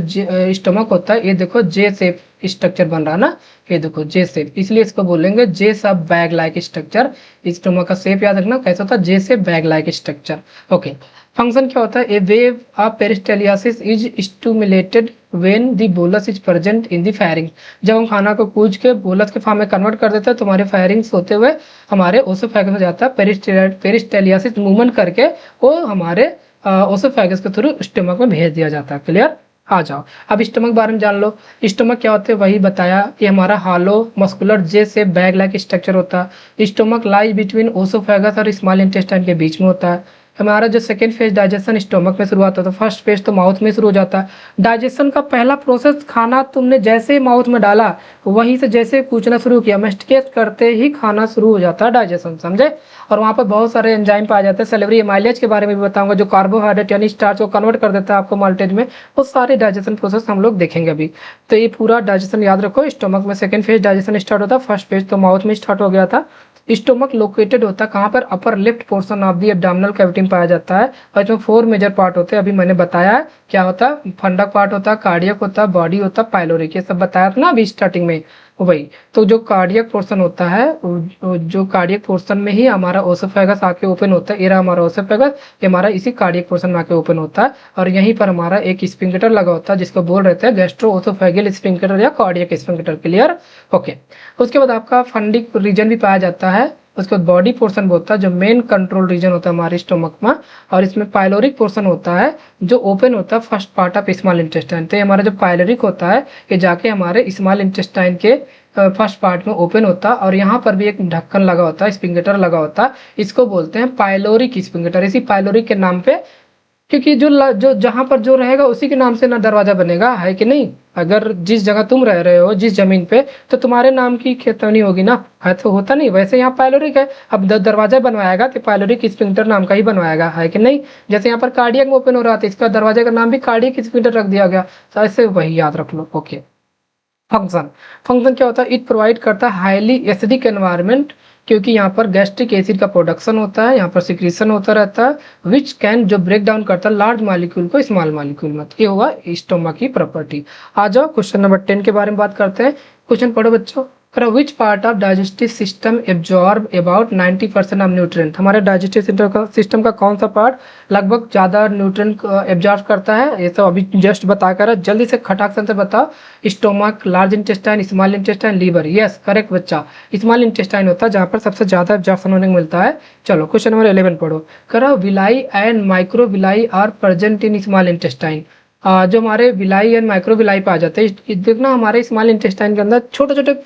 स्टोमक होता है, ये देखो जे शेप स्ट्रक्चर बन रहा है ना, ये देखो जे शेप, इसलिए इसको बोलेंगे जे सब बैग लाइक स्ट्रक्चर। स्टोमक का शेप याद रखना कैसा होता है, J shape bag like structure. Okay, function क्या होता है? A wave of peristalsis is stimulated when the bolus is present in the firing. जब हम खाना को कूच के बोलस के फॉर्म में कन्वर्ट कर देते हैं, तो हमारे फायरिंग्स होते हुए हमारे ओसोफेगस में जाता है, पेरिस्टालियासिस मूवमेंट करके वो हमारे ओसोफेगस के थ्रू स्टोमक में भेज दिया जाता है। क्लियर? आ जाओ, अब स्टोमक बारे में जान लो। स्टोमक क्या होते हैं वही बताया, ये हमारा हालो मस्कुलर जे से बैग लाइक स्ट्रक्चर होता है। स्टोमक लाई बिटवीन ओसोफेगस और स्मॉल इंटेस्टाइन के बीच में होता है। हमारा जो सेकेंड फेज डाइजेशन स्टोमक में शुरुआत होता है, फर्स्ट फेज तो माउथ में शुरू हो जाता है। डाइजेशन का पहला प्रोसेस, खाना तुमने जैसे ही माउथ में डाला, वहीं से जैसे कूचना शुरू किया, मेस्टिकेट करते ही खाना शुरू हो जाता है डाइजेशन, समझे? और वहाँ पर बहुत सारे एंजाइम पाए जाते हैं। सेलेवरी एमाइलेज के बारे में भी बताऊंगा, जो कार्बोहाइड्रेट यानी स्टार्च को कन्वर्ट कर देता है आपको माल्टेज में। वो सारे डाइजेशन प्रोसेस हम लोग देखेंगे अभी। तो ये पूरा डाइजेशन याद रखो, स्टोमक में सेकेंड फेज डाइजेशन स्टार्ट होता है, फर्स्ट फेज तो माउथ में स्टार्ट हो गया था। स्टोमक लोकेटेड होता है कहाँ पर? Upper left portion of the abdominal cavity में पाया जाता है। और इसमें 4 मेजर पार्ट होते हैं, अभी मैंने बताया है क्या होता है। फंडक पार्ट होता है, कार्डियक होता है, बॉडी होता है, पाइलोरिक, ये सब बताया था ना अभी स्टार्टिंग में। वही तो जो कार्डियक पोर्शन होता है, जो कार्डियक पोर्शन में ही हमारा ओसोफेगस आके ओपन होता है। ये रहा हमारा ओसोफेगस, ये हमारा इसी कार्डियक पोर्शन में आके ओपन होता है। और यहीं पर हमारा एक स्फिंक्टर लगा होता है, जिसको बोल रहे थे गैस्ट्रो ओसोफेगियल स्फिंक्टर या कार्डियक स्फिंक्टर। क्लियर? ओके, उसके बाद आपका फंडिक रीजन भी पाया जाता है। उसके बाद बॉडी पोर्शन होता है, जो मेन कंट्रोल रीजन होता है हमारे स्टोमक में। और इसमें पाइलोरिक पोर्शन होता है, जो ओपन होता है first part of small intestine. तो ये हमारा जो पाइलोरिक होता है, ये जाके हमारे स्मॉल इंटेस्टाइन के फर्स्ट पार्ट में ओपन होता है। और यहाँ पर भी एक ढक्कन लगा होता है, स्फिंक्टर लगा होता है, इसको बोलते हैं पाइलोरिक स्फिंक्टर। इसी पाइलोरिक के नाम पे क्योंकि जो जहाँ पर जो रहेगा उसी के नाम से ना दरवाजा बनेगा, है कि नहीं। अगर जिस जगह तुम रह रहे हो जिस जमीन पे, तो तुम्हारे नाम की खेतनी होगी ना, है तो होता नहीं। वैसे यहाँ पायलोरिक है, अब दरवाजा बनवाएगा तो पायलोरिक स्प्रिंटर नाम का ही बनवाएगा, है कि नहीं। जैसे यहाँ पर कार्डियक ओपन हो रहा था, इसका दरवाजे का नाम भी कार्डियक स्प्रिंटर रख दिया गया, तो ऐसे वही याद रख लो। ओके। फंक्शन, फंक्शन क्या होता है, इट प्रोवाइड करता है हाईली एसिडिक एनवायरनमेंट, क्योंकि यहाँ पर गैस्ट्रिक एसिड का प्रोडक्शन होता है, यहाँ पर सिक्रीशन होता रहता है, विच कैन जो ब्रेक डाउन करता है लार्ज मॉलिक्यूल को स्मॉल मॉलिक्यूल में। ये हुआ स्टोमा की प्रॉपर्टी। आ जाओ क्वेश्चन नंबर 10 के बारे में बात करते हैं। क्वेश्चन पढ़ो बच्चों। Which part of digestive system absorb about 90% of nutrient, हमारे डाइजेस्टिव सिस्टम का कौन सा पार्ट लगभग ज्यादा न्यूट्रिएंट एब्जॉर्ब करता है। ये तो अभी जस्ट बता कर, जल्दी से खटाक से बताओ। Stomach, large intestine, small intestine, liver. Yes correct बच्चा, स्मॉल इंटेस्टाइन होता है जहाँ पर सबसे ज्यादा एब्जॉर्प्शन होने को मिलता है। चलो क्वेश्चन नंबर 11 पढ़ो। Villi and microvilli are present in small intestine. जो हमारे विलाई एंड माइक्रोविलाई पे आ जाते हैं, देखना हमारे स्मॉल इंटेस्टाइन के अंदर छोटे छोटे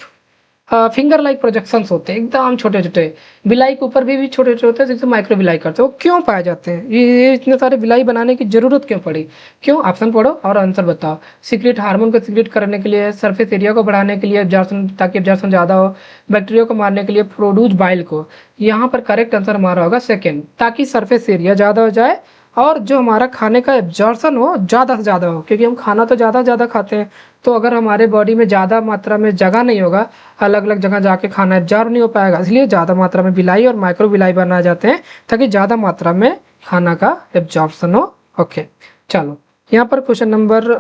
फिंगर लाइक प्रोजेक्शंस होते हैं, एकदम छोटे छोटे। विलाई के ऊपर भी छोटे छोटे होते हैं, जिसे माइक्रो विलाई करते हैं। वो क्यों पाए जाते हैं, ये इतने सारे विलाई बनाने की जरूरत क्यों पड़ी, क्यों? ऑप्शन पढ़ो और आंसर बताओ। सीक्रेट हार्मोन को सीक्रेट करने के लिए, सरफेस एरिया को बढ़ाने के लिए एब्जॉर्प्शन, ताकि एब्जॉर्प्शन ज्यादा हो, बैक्टीरिया को मारने के लिए, प्रोड्यूस बाइल को। यहाँ पर करेक्ट आंसर हमारा होगा सेकेंड, ताकि सरफेस एरिया ज्यादा हो जाए और जो हमारा खाने का एब्जॉर्प्शन हो ज़्यादा से ज़्यादा हो, क्योंकि हम खाना तो ज़्यादा खाते हैं। तो अगर हमारे बॉडी में ज़्यादा मात्रा में जगह नहीं होगा, अलग अलग जगह जाके खाना एब्जॉर्ब नहीं हो पाएगा, इसलिए ज़्यादा मात्रा में विलाई और माइक्रो विलाई बनाए जाते हैं, ताकि ज़्यादा मात्रा में खाना का एब्जॉर्प्शन हो। ओके चलो, यहाँ पर क्वेश्चन नंबर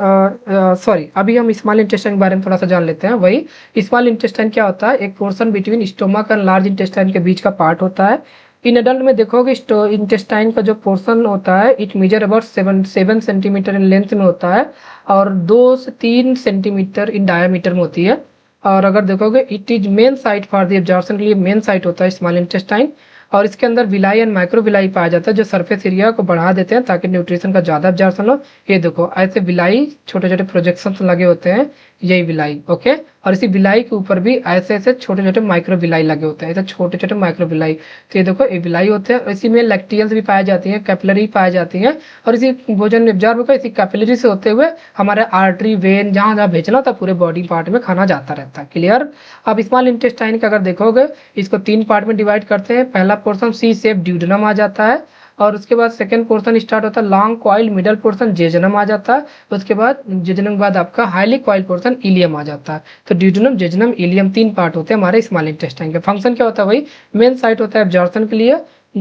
अभी हम स्मॉल इंटेस्टाइन के बारे में थोड़ा सा जान लेते हैं। वही स्मॉल इंटेस्टाइन क्या होता है, एक portion between stomach and large intestine के बीच का पार्ट होता है। इन एडल्ट में देखोगे इंटेस्टाइन का जो पोर्शन होता है, it measure about 7 centimetre in length में होता है और 2 से 3 सेंटीमीटर इन डायमीटर में होती है। और अगर देखोगे it is main site for the absorption के लिए मेन साइट होता है स्मॉल इंटेस्टाइन। और इसके अंदर विलाई एंड माइक्रो विलाई पाया जाता है, जो सरफेस एरिया को बढ़ा देते हैं ताकि न्यूट्रिशन का ज्यादा एब्जॉर्प्शन हो। ये देखो ऐसे विलाई छोटे छोटे प्रोजेक्शन लगे होते हैं, यही विलाई। ओके, और इसी विलाई के ऊपर भी ऐसे ऐसे छोटे छोटे माइक्रो विलाई लगे होते हैं, ऐसे छोटे छोटे माइक्रो विलाई। तो ये देखो ये विलाई होते हैं, इसी में लैक्टियल्स भी पाई जाती हैं, कैपिलरी पाई जाती हैं, और इसी भोजन एब्जॉर्ब का इसी कैपिलरी से होते हुए हमारे आर्टरी, वेन, जहाँ जहाँ भेजना होता है पूरे बॉडी पार्ट में खाना जाता रहता है। क्लियर? अब स्मॉल इंटेस्टाइन का अगर देखोगे, इसको 3 पार्ट में डिवाइड करते हैं। पहला पोर्शन सी शेप ड्यूडेनम आ जाता है, और उसके बाद सेकंड पोर्शन स्टार्ट होता है लॉन्ग कॉइल, मिडल पोर्शन जेजनम आ जाता है, उसके बाद जेजनम के बाद आपका हाईली कॉइल पोर्शन इलियम आ जाता है। तो ड्यूडेनम, जेजनम, इलियम 3 पार्ट होते हैं हमारे स्मॉल इंटेस्टाइन के। फंक्शन क्या होता है, वही मेन साइट होता है एब्जॉर्प्शन के लिए,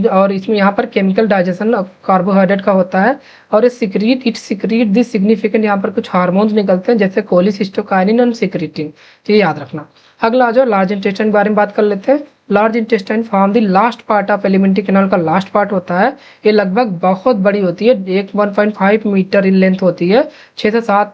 और इसमें यहाँ पर केमिकल डाइजेशन कार्बोहाइड्रेट का होता है, और इट सिक्रीट दिस सिग्निफिकेंट, यहाँ पर कुछ हार्मोन्स निकलते हैं जैसे कोलिसिस्टोकाइनिन और सिक्रीटिन। तो ये याद रखना। अगला आ जाओ लार्ज इंटेस्टाइन के बारे में बात कर लेते हैं। Large intestine form the last part of alimentary canal का लास्ट पार्ट होता है। ये लगभग बहुत बड़ी होती है, 1.5 मीटर इन लेंथ होती है, 6 से 7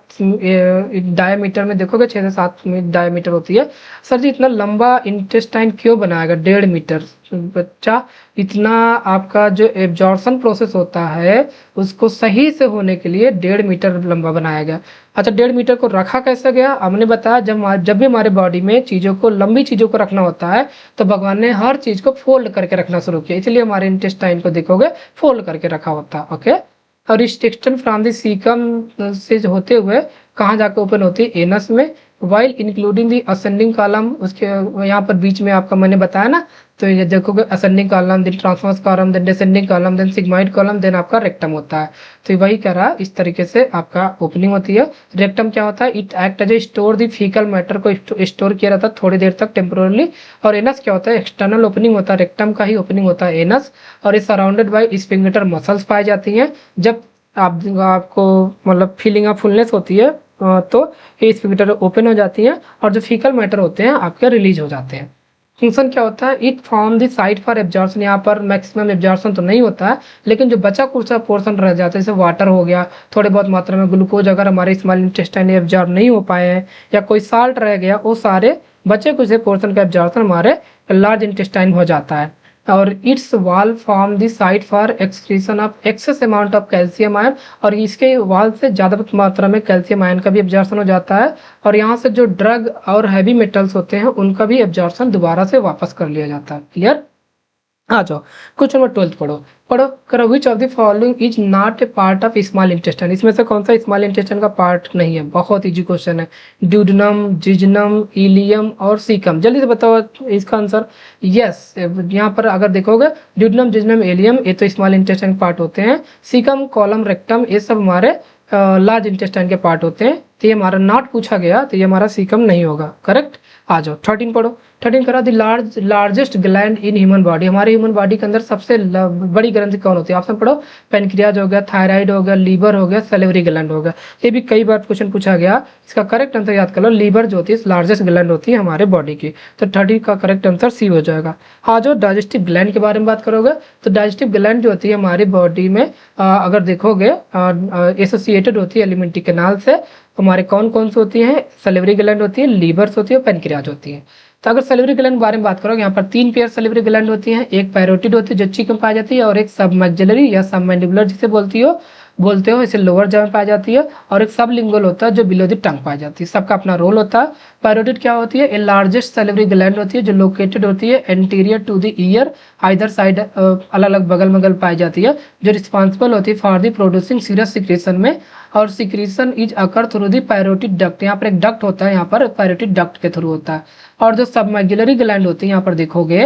डायमीटर में देखोगे 6 से 7 डायमीटर होती है। सर जी इतना लंबा इंटेस्टाइन क्यों बनाएगा 1.5 मीटर? बच्चा, इतना आपका जो एब्जॉर्प्शन प्रोसेस होता है उसको सही से होने के लिए 1.5 मीटर लंबा बनाया गया। अच्छा, 1.5 मीटर को रखा कैसे गया? हमने बताया जब भी हमारे बॉडी में चीजों को, लंबी चीजों को रखना होता है, तो भगवान ने हर चीज को फोल्ड करके रखना शुरू किया, इसलिए हमारे इंटेस्टाइन को देखोगे फोल्ड करके रखा होता है। ओके, और रिस्ट्रिक्शन फ्रॉम द सीकम से होते हुए कहाँ जाकर ओपन होती है? एनस में, while including the ascending column. उसके यहाँ पर बीच में आपका मैंने बताया ना, तो ये देखोगे ascending colon, then transverse colon, then descending colon, then sigmoid colon, then आपका रेक्टम होता है। तो वही कह रहा है, इस तरीके से आपका ओपनिंग होती है। रेक्टम क्या होता है? It act as a store the faecal matter को स्टोर किया रहता है थोड़ी देर तक टेम्पोरली। और एनस क्या होता है? एक्सटर्नल ओपनिंग होता है, रेक्टम का ही ओपनिंग होता है एनस, और इस सराउंडेड बाई स्फिंक्टर मसल्स पाई जाती हैं। जब आपको मतलब फीलिंग ऑफ फुलनेस होती है तो ये स्फिंक्टर ओपन हो जाती है, और जो फीकल मैटर होते हैं आपके रिलीज हो जाते हैं। फंक्शन क्या होता है? It form the site for absorption. यहाँ पर मैक्सिमम एब्जॉर्प्शन तो नहीं होता है, लेकिन जो बचा कुचा पोर्शन रह जाता है, जैसे वाटर हो गया, थोड़े बहुत मात्रा में ग्लूकोज अगर हमारे स्मॉल इंटेस्टाइन में एब्जॉर्ब नहीं हो पाए हैं, या कोई साल्ट रह गया, वो सारे बचे कुछ पोर्शन का एब्जॉर्प्शन हमारे लार्ज इंटेस्टाइन हो जाता है। और इट्स वाल form the site for excretion of excess amount of calcium ion, और इसके वाल से ज़्यादा मात्रा में कैल्शियम आयन का भी एब्जॉर्प्शन हो जाता है, और यहाँ से जो ड्रग और हैवी मेटल्स होते हैं उनका भी एब्जॉर्प्शन दोबारा से वापस कर लिया जाता है। क्लियर? आ जाओ, क्वेश्चन नंबर 12 पढ़ो। पढ़ो करो, which of the following is not a part of small intestine. इसमें से कौन सा स्मॉल इंटेस्टाइन का पार्ट नहीं है? बहुत इजी क्वेश्चन है। ड्यूडेनम, जिजनम, इलियम और सीकम। जल्दी से बताओ इसका आंसर। यस, यहाँ पर अगर देखोगे ड्यूडेनम, जिजनम, इलियम ये तो स्मॉल इंटेस्टाइन पार्ट होते हैं। सीकम, कॉलम, रेक्टम ये सब हमारे लार्ज इंटेस्टाइन के पार्ट होते हैं। तो ये हमारा नॉट पूछा गया, तो ये हमारा सीकम नहीं होगा। करेक्ट। आ जाओ 13 पढ़ो। 13 करा, the largest gland in human body. हमारे ह्यूमन बॉडी के अंदर सबसे बड़ी ग्रंथि कौन होती है? ऑप्शन पढ़ो। पेनक्रियाज हो गया, थायराइड हो गया, लीवर हो गया, सैलिवरी ग्लैंड हो गया। ये भी कई बार क्वेश्चन पूछा गया। इसका करेक्ट आंसर याद कर लो, लीवर जो होती है लार्जेस्ट ग्लैंड होती है हमारे बॉडी की। तो 30 का करेक्ट आंसर सी हो जाएगा। आ जाओ डाइजेस्टिव ग्लैंड के बारे में बात करोगे तो डाइजेस्टिव ग्लैंड जो होती है हमारी बॉडी में अगर देखोगे एसोसिएटेड होती है एलिमेंट्री कैनाल से। हमारे कौन कौन सी होती है? सैलिवरी ग्लैंड होती है, लीवर्स होती है, पेनक्रियाज होती है। तो अगर सैलिवरी ग्लैंड के बारे में बात करोगे, यहाँ पर 3 पेयर सैलिवरी ग्लैंड होती हैं। एक पैरोटिड होती है जो चीक में पाई जाती है, और एक सबमैक्सिलरी या सबमैंडिबुलर जिसे बोलते हो इसे लोअर जॉ में पाई जाती है, और एक सबलिंगुअल होता है जो बिलो द टंग पाई जाती है। सबका अपना रोल होता है। पैरोटिड क्या होती है? ए लार्जेस्ट सैलिवरी ग्लैंड होती है जो लोकेटेड होती है anterior to the ear, either side, अलग अलग बगल बगल पाई जाती है, जो रिस्पॉन्सिबल होती है for the producing serous secretion में। और secretion is occur through the parotid duct. यहाँ पर एक डक्ट होता है, यहाँ पर पैरोटिड डक्ट के थ्रू होता है। और जो सबमैक्सिलरी ग्लैंड होती है यहाँ पर देखोगे,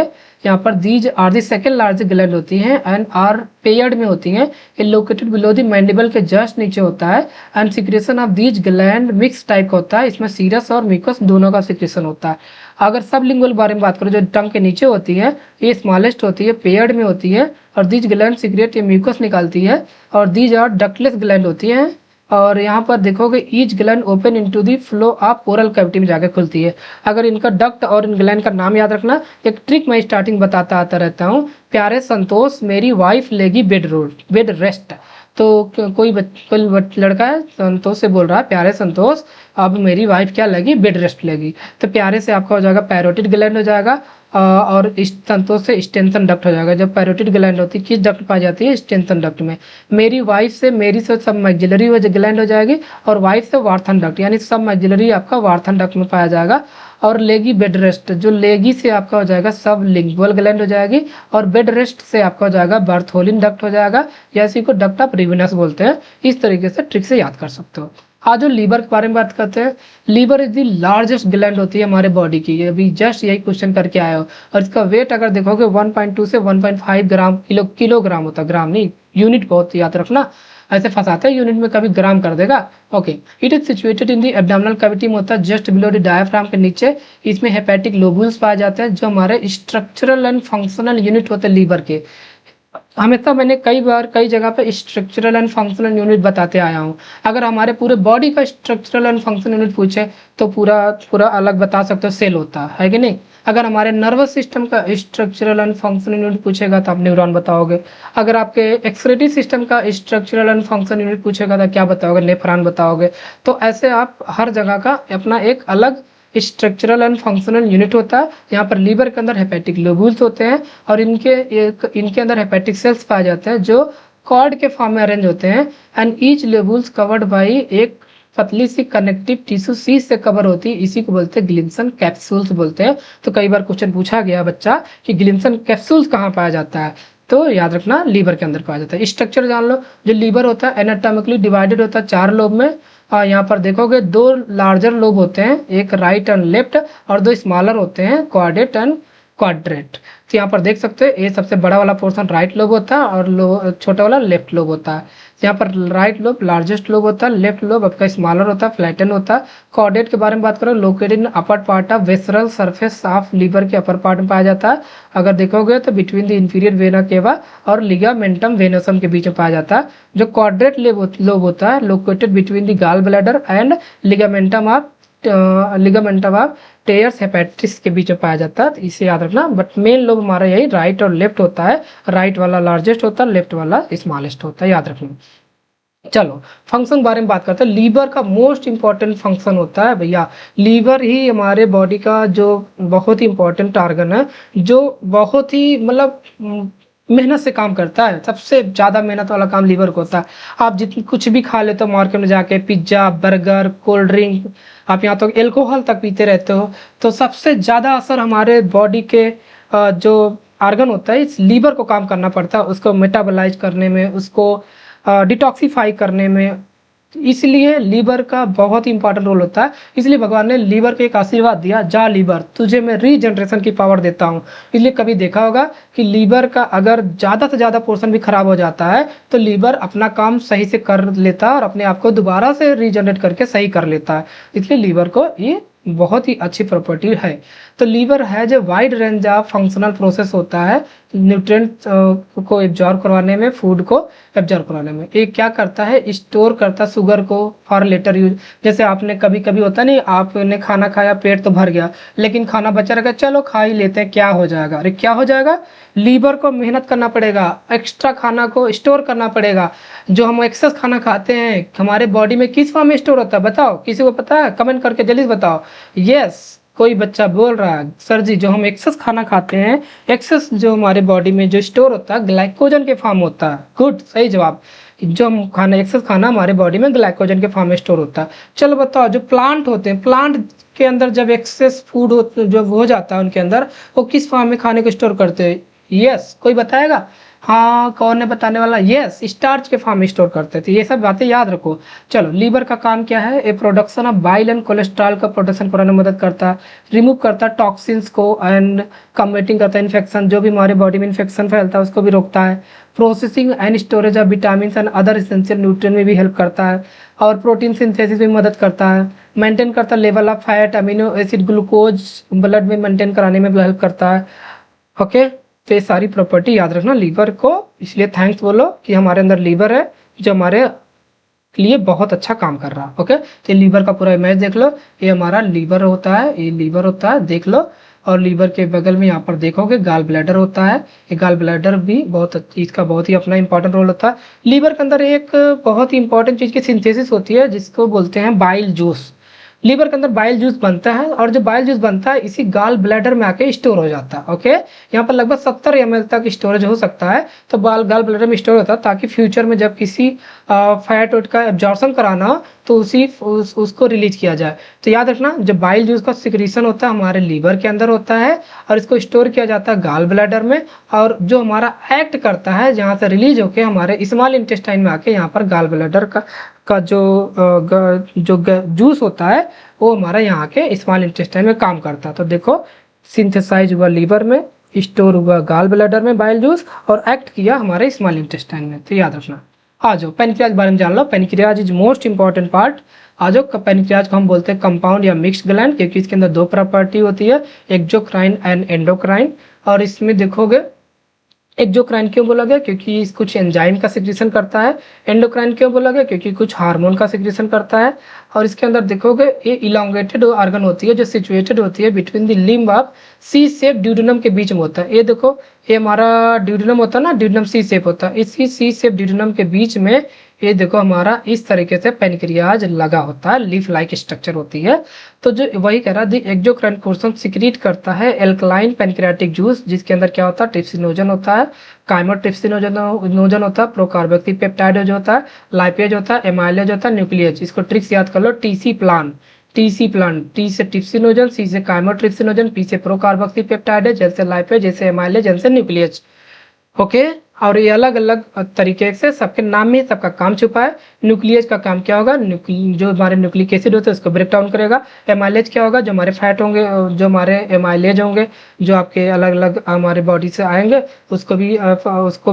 यहाँ पर these are the second largest gland होती हैं एंड आर पेयर्ड में होती हैं। ये लोकेटेड बिलो दी मैंडिबल के जस्ट नीचे होता है। And secretion of these gland mix type का होता है, इसमें सीरस और म्यूकस दोनों का सिक्रेशन होता है। अगर सबलिंगुअल बारे में बात करो, जो टंग के नीचे होती है, ये स्मॉलेस्ट होती है, पेयर्ड में होती है, और दीज ग्लैंड सीक्रेट ये म्यूकस निकालती है, और दीज आर डक्टलेस ग्लैंड होती है। और यहाँ पर देखोगे each gland open into the flow of oral cavity में जाकर खुलती है। अगर इनका डक्ट और इन ग्लैंड का नाम याद रखना। एक ट्रिक मैं स्टार्टिंग बताता आता रहता हूँ। प्यारे संतोष मेरी वाइफ लेगी बेड रेस्ट। तो कोई लड़का है संतोष से बोल रहा है, प्यारे संतोष अब मेरी वाइफ क्या लेगी? बेड रेस्ट लेगी। तो प्यारे से आपका हो जाएगा पैरोटिड ग्लैंड हो जाएगा, और संतोष से स्टेंसन डक्ट हो जाएगा। जब पैरोटिड ग्लैंड होती है किस डक्ट पाई जाती है? स्टेंसन डक्ट में। मेरी वाइफ से मेरी से सब मैक्सिलरी ग्लैंड हो जाएगी, और वाइफ से वार्थन डक्ट, यानी सब मैक्सिलरी आपका वार्थन डक्ट में पाया जाएगा। और लेगी बेड रेस्ट, जो लेगी से आपका हो जाएगा सब लिंगुअल ग्लैंड हो जाएगी, और बेड रेस्ट से आपका हो जाएगा बर्थोलिन डक्ट हो जाएगा, या इसी को डक्ट ऑफ रिवेनस बोलते हैं। इस तरीके से ट्रिक से याद कर सकते हो। आज जो लीवर के बारे में बात करते हैं, liver is the largest gland होती है हमारे बॉडी की। अभी जस्ट यही क्वेश्चन करके आए हो, और इसका वेट अगर देखोगे 1.2 से 1.5 ग्राम किलोग्राम होता है, ग्राम नहीं, यूनिट बहुत याद रखना। ऐसे फंसाते हैं यूनिट में, कभी ग्राम कर देगा। Okay, it is situated in the abdominal cavity में होता है, जस्ट बिलो द डायफ्राम के नीचे। इसमें हेपेटिक लोब्यूल्स पाए जाते हैं, जो हमारे स्ट्रक्चरल एंड फंक्शनल यूनिट होते हैं लीवर के। हमेशा मैंने कई बार कई जगह पे स्ट्रक्चरल एंड फंक्शनल यूनिट बताते आया हूँ। अगर हमारे पूरे बॉडी का स्ट्रक्चरल एंड फंक्शनल यूनिट पूछे तो पूरा अलग बता सकते हो, सेल होता है कि नहीं। अगर हमारे नर्वस सिस्टम का स्ट्रक्चरल एंड फंक्शनल यूनिट पूछेगा तो आप न्यूरॉन बताओगे। अगर आपके एक्सक्रीटरी सिस्टम का स्ट्रक्चरल एंड फंक्शनल यूनिट पूछेगा तो क्या बताओगे? नेफ्रॉन बताओगे। तो ऐसे आप हर जगह का अपना एक अलग स्ट्रक्चरल एंड फंक्शनल यूनिट होता है। यहाँ पर लीवर के अंदर हेपेटिक लोब्यूल्स होते हैं, और इनके अंदर हेपेटिक सेल्स पाए जाते हैं जो कॉर्ड के फॉर्म में अरेंज होते हैं। And each lobules covered by एक पतली सी कनेक्टिव टिश्यू सी से कवर होती है, इसी को बोलते हैं ग्लिम्सन कैप्सूल्स बोलते हैं। तो कई बार क्वेश्चन पूछा गया बच्चा कि ग्लिम्सन कैप्सूल्स कहाँ पाया जाता है, तो याद रखना लीवर के अंदर पाया जाता है। स्ट्रक्चर जान लो, जो लीवर होता है एनाटॉमिकली डिवाइडेड होता है 4 लोब में। यहाँ पर देखोगे 2 लार्जर लोब होते हैं, एक राइट एंड लेफ्ट, और 2 स्मॉलर होते हैं क्वाड्रेट एंड क्वाड्रेट। तो यहाँ पर देख सकते हो ये सबसे बड़ा वाला पोर्शन राइट लोब होता है, और छोटा वाला लेफ्ट लोब होता है। यहाँ पर राइट लोब लार्जेस्ट लोब होता है, लेफ्ट लोब आपका स्मॉलर होता है, फ्लैटन होता है। क्वाड्रेट के बारे में बात करो, located in upper part of visceral surface of liver के अपर पार्ट में पाया जाता है। अगर देखोगे तो between the inferior vena cava और लिगामेंटम वेनोसम के बीच में पाया जाता है। जो क्वाड्रेट लोब होता है located between the gall bladder and ligamentum of teres hepatis के बीच में पाया जाता है। तो इसे याद रखना। बट मेन लोब हमारा यही राइट और लेफ्ट होता है, राइट वाला लार्जेस्ट होता है, लेफ्ट वाला स्मॉलेस्ट होता है, याद रखना। चलो फंक्शन बारे में बात करते हैं। लीवर का मोस्ट इंपॉर्टेंट फंक्शन होता है भैया, लीवर ही हमारे बॉडी का जो बहुत ही इंपॉर्टेंट ऑर्गन है, जो बहुत ही मतलब मेहनत से काम करता है। सबसे ज़्यादा मेहनत वाला काम लीवर को होता है। आप जितनी कुछ भी खा लेते हो मार्केट में जाके, पिज्ज़ा, बर्गर, कोल्ड ड्रिंक, आप यहाँ तो एल्कोहल तक पीते रहते हो, तो सबसे ज़्यादा असर हमारे बॉडी के जो आर्गन होता है, इस लीवर को काम करना पड़ता है उसको मेटाबोलाइज करने में, उसको डिटॉक्सिफाई करने में। इसलिए लीवर का बहुत ही इंपॉर्टेंट रोल होता है। इसलिए भगवान ने लीवर को एक आशीर्वाद दिया, जा लीवर तुझे मैं रीजनरेशन की पावर देता हूँ। इसलिए कभी देखा होगा कि लीवर का अगर ज़्यादा से ज़्यादा पोर्शन भी खराब हो जाता है तो लीवर अपना काम सही से कर लेता है और अपने आप को दोबारा से रीजनरेट करके सही कर लेता है। इसलिए लीवर को ये बहुत ही अच्छी प्रॉपर्टी है। तो लीवर है जो wide range of functional process होता है न्यूट्रिएंट को एब्जॉर्ब करवाने में, फूड को एब्जॉर्ब करवाने में। एक क्या करता है, स्टोर करता है शुगर को फॉर लेटर यूज। जैसे आपने कभी कभी होता नहीं, आपने खाना खाया, पेट तो भर गया लेकिन खाना बचा रहेगा, चलो खा ही लेते हैं, क्या हो जाएगा। अरे क्या हो जाएगा, लीवर को मेहनत करना पड़ेगा, एक्स्ट्रा खाना को स्टोर करना पड़ेगा। जो हम एक्सेस खाना खाते हैं हमारे बॉडी में किस फॉर्म में स्टोर होता है बताओ, किसी को पता है? कमेंट करके जल्दी बताओ। यस, कोई बच्चा बोल रहा है सर जी जो हम एक्सेस खाना खाते हैं, एक्सेस जो हमारे बॉडी में जो स्टोर होता है ग्लाइकोजन के फॉर्म होता है। गुड, सही जवाब। जो हम खाना एक्सेस खाना हमारे बॉडी में ग्लाइकोजन के फॉर्म में स्टोर होता है। चलो बताओ, जो प्लांट होते हैं, प्लांट के अंदर जब एक्सेस फूड जो हो जाता है उनके अंदर, वो किस फॉर्म में खाने को स्टोर करते हैं? यस, कोई बताएगा? हाँ, कौन है बताने वाला? यस, स्टार्च के फॉर्म में स्टोर करते थे। ये सब बातें याद रखो। चलो, लीवर का काम क्या है? A production of bile and cholesterol का प्रोडक्शन कराने में मदद करता है, रिमूव करता है टॉक्सिन्स को एंड कम्बेटिंग करता है इन्फेक्शन, जो भी हमारे बॉडी में इन्फेक्शन फैलता है उसको भी रोकता है। Processing and storage of vitamin and other essential nutrient में भी हेल्प करता है और प्रोटीन सिंथेसिस में मदद करता है। मेंटेन करता है level of fat, amino acid, glucose blood में मेंटेन कराने में भी हेल्प करता है। ओके, तो ये सारी प्रॉपर्टी याद रखना लीवर को। इसलिए थैंक्स बोलो कि हमारे अंदर लीवर है जो हमारे लिए बहुत अच्छा काम कर रहा है। ओके, तो लीवर का पूरा इमेज देख लो, ये हमारा लीवर होता है, ये लीवर होता है, देख लो। और लीवर के बगल में यहाँ पर देखोगे गाल ब्लैडर होता है। ये गाल ब्लैडर भी इसका बहुत ही अपना इंपॉर्टेंट रोल होता है। लीवर के अंदर एक बहुत ही इंपॉर्टेंट चीज़ की सिंथेसिस होती है जिसको बोलते हैं बाइल जूस। लीवर के अंदर बाइल जूस बनता है और जो बाइल जूस बनता है इसी गाल ब्लैडर में आके स्टोर हो जाता है। ओके, यहाँ पर लगभग 70 ml तक स्टोरेज हो सकता है, तो गाल ब्लैडर में स्टोर होता है ताकि फ्यूचर में जब किसी फैट वेट का एब्जॉर्प्शन कराना हो तो उसको रिलीज किया जाए। तो याद रखना, जब बाइल जूस का सिक्रीशन होता है हमारे लीवर के अंदर होता है और इसको स्टोर किया जाता है गाल ब्लैडर में, और जो हमारा एक्ट करता है जहाँ से रिलीज होके हमारे स्मॉल इंटेस्टाइन में आके यहाँ पर गाल ब्लैडर का जो जूस होता है वो हमारा यहाँ के स्मॉल इंटेस्टाइन में काम करता है। तो देखो, सिंथेसाइज हुआ लीवर में, स्टोर हुआ गाल ब्लैडर में बाइल जूस और एक्ट किया हमारे स्मॉल इंटेस्टाइन में। तो याद रखना। आ जाओ पेनक्रियाज बारे में जान लो। Pancreas is most important part. आ जाओ, पेनक्रियाज को हम बोलते हैं कंपाउंड या मिक्स्ड ग्लैंड, क्योंकि इसके अंदर दो प्रॉपर्टी होती है, एक्सोक्राइन एंड एंडोक्राइन। और इसमें देखोगे एक्सोक्राइन क्यों बोला गया? क्योंकि कुछ एंजाइम का सिक्रीशन करता है। एंडोक्राइन क्यों बोला गया? क्योंकि कुछ हार्मोन का सिक्रीशन करता है। और इसके अंदर देखोगे ये इलांगेटेड ऑर्गन होती है जो सिचुएटेड होती है between the limb of C shape duodenum के बीच में होता है। ये देखो, ये हमारा ड्यूडेनम होता है ना, ड्यूडेनम सी शेप होता है, इसी सी शेप ड्यूडेनम के बीच में ये देखो हमारा इस तरीके से पेनक्रियाज लगा होता है, लीफ लाइक स्ट्रक्चर होती है। तो जो वही कह रहा है, एक्सोक्राइन पोर्शन सिक्रीट करता है एल्कलाइन पेनक्रियाटिक जूस, जिसके अंदर क्या होता है? ट्रिप्सिनोजन होता है, काइमोट्रिप्सिनोजन होता है, प्रोकार्बोक्सी पेप्टाइड होता है, लाइपेज होता है, एमाइलेज होता है, न्यूक्लियस। इसको ट्रिक्स याद कर लो, टी सी प्लान, टी से ट्रिप्सिनोजन, सी से काइमोट्रिप्सिनोजन, पी से प्रोकार्बोक्सी पेप्टाइड, जैसे लाइपेज, जैसे एमाइलेज, जैसे न्यूक्लियस। ओके, और ये अलग अलग तरीके से सबके नाम में सबका काम छुपा है। न्यूक्लियस का काम क्या होगा? जो हमारे न्यूक्लिक एसिड होते हैं उसको ब्रेक डाउन करेगा। एमाइलेज क्या होगा? जो हमारे फैट होंगे, जो हमारे एमाइलेज होंगे जो आपके अलग अलग हमारे बॉडी से आएंगे उसको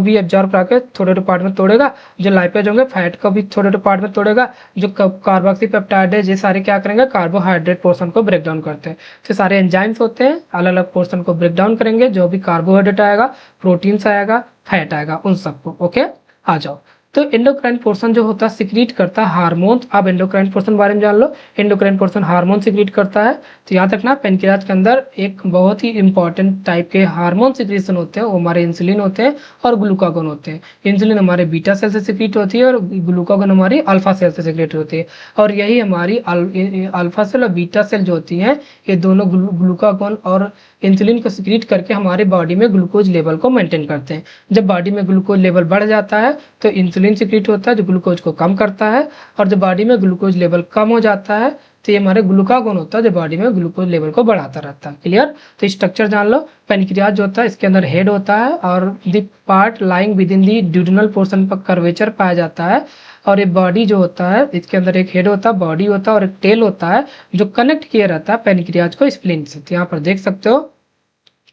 भी एब्जॉर्ब करके थोड़े पार्ट में तोड़ेगा। जो लाइपेज होंगे फैट को भी थोड़े पार्ट में तोड़ेगा। जो कार्बोक्सी पेप्टाइड है ये सारे क्या करेंगे? कार्बोहाइड्रेट पोर्शन को ब्रेक डाउन करते हैं। तो सारे एंजाइम्स होते हैं अलग अलग पोर्शन को ब्रेक डाउन करेंगे, जो भी कार्बोहाइड्रेट आएगा, प्रोटीन्स आएगा, फैट आएगा, उन सबको। ओके, आ जाओ। तो एंडोक्राइन पोर्शन जो होता है सिक्रीट करता है हार्मोन। अब एंडोक्राइन पोर्शन बारे में जान लो। एंडोक्राइन पोर्शन हार्मोन सिक्रीट करता है। तो याद रखना, पेनक्रियाज के अंदर एक बहुत ही इंपॉर्टेंट टाइप के हार्मोन सिक्रीशन होते हैं, वो हमारे इंसुलिन होते हैं और ग्लूकागोन होते हैं। इंसुलिन हमारे बीटा सेल से सिक्रीट होती है और ग्लूकागोन हमारी अल्फा सेल से सिक्रीट होती है। और यही हमारी अल्फा सेल और बीटा सेल जो होती हैं, ये दोनों ग्लूकागोन और इंसुलिन को सिक्रीट करके हमारे बॉडी में ग्लूकोज लेवल को मेंटेन करते हैं। जब बॉडी में ग्लूकोज लेवल बढ़ जाता है तो इंसुलिन सिक्रीट होता है जो ग्लूकोज को कम करता है, और जब बॉडी में ग्लूकोज लेवल कम हो जाता है तो ये हमारे ग्लूकागोन होता है जो बॉडी में ग्लूकोज लेवल को बढ़ाता रहता है। क्लियर। तो स्ट्रक्चर जान लो। पेनक्रियाज जो होता है इसके अंदर हेड होता है और the part lying with in the duodenal portion पर कर्वेचर पाया जाता है। और ये बॉडी जो होता है इसके अंदर एक हेड होता है, बॉडी होता है और एक टेल होता है जो कनेक्ट किया रहता है पेनक्रियाज को स्प्लीन से। तो यहाँ पर देख सकते हो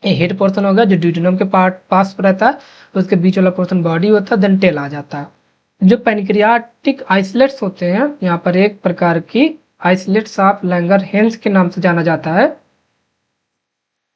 ये हेड पोर्शन होगा जो ड्यूडेनम के पास रहता है, उसके बीच वाला पोर्शन बॉडी होता है, देन टेल आ जाता है। जो पेनक्रियाटिक आइसलेट्स होते हैं यहाँ पर एक प्रकार की आइसलेट्स ऑफ लैंगरहैंस के नाम से जाना जाता है,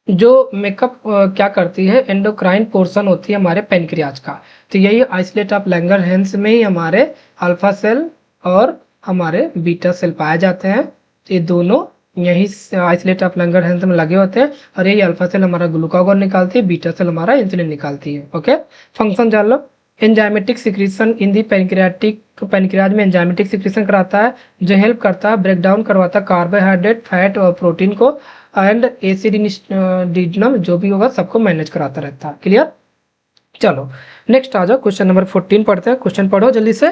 जो मेकअप क्या करती है एंडोक्राइन पोर्शन होती है हमारे पेनक्रियाज का। तो यही आइसलेट ऑफ लैंगरहैंस में ही हमारे अल्फा सेल और हमारे बीटा सेल पाए जाते हैं। तो ये दोनों यही आइसलेट ऑफ लैंगरहैंस में लगे होते हैं और यही अल्फा सेल हमारा ग्लूकागोन निकालती है, बीटा सेल हमारा इंसुलिन निकालती है। ओके, फंक्शन जान लो। Enzymatic secretion in the pancreatic, pancreas में एंजाइमेटिक सिक्रीशन कराता है जो हेल्प करता है ब्रेक डाउन करवाता है कार्बोहाइड्रेट, फैट और प्रोटीन को एंड एसिडिनम जो भी होगा सबको मैनेज कराता रहता है। क्लियर। चलो नेक्स्ट आ जाओ, क्वेश्चन नंबर 14 पढ़ते हैं। क्वेश्चन पढ़ो जल्दी से।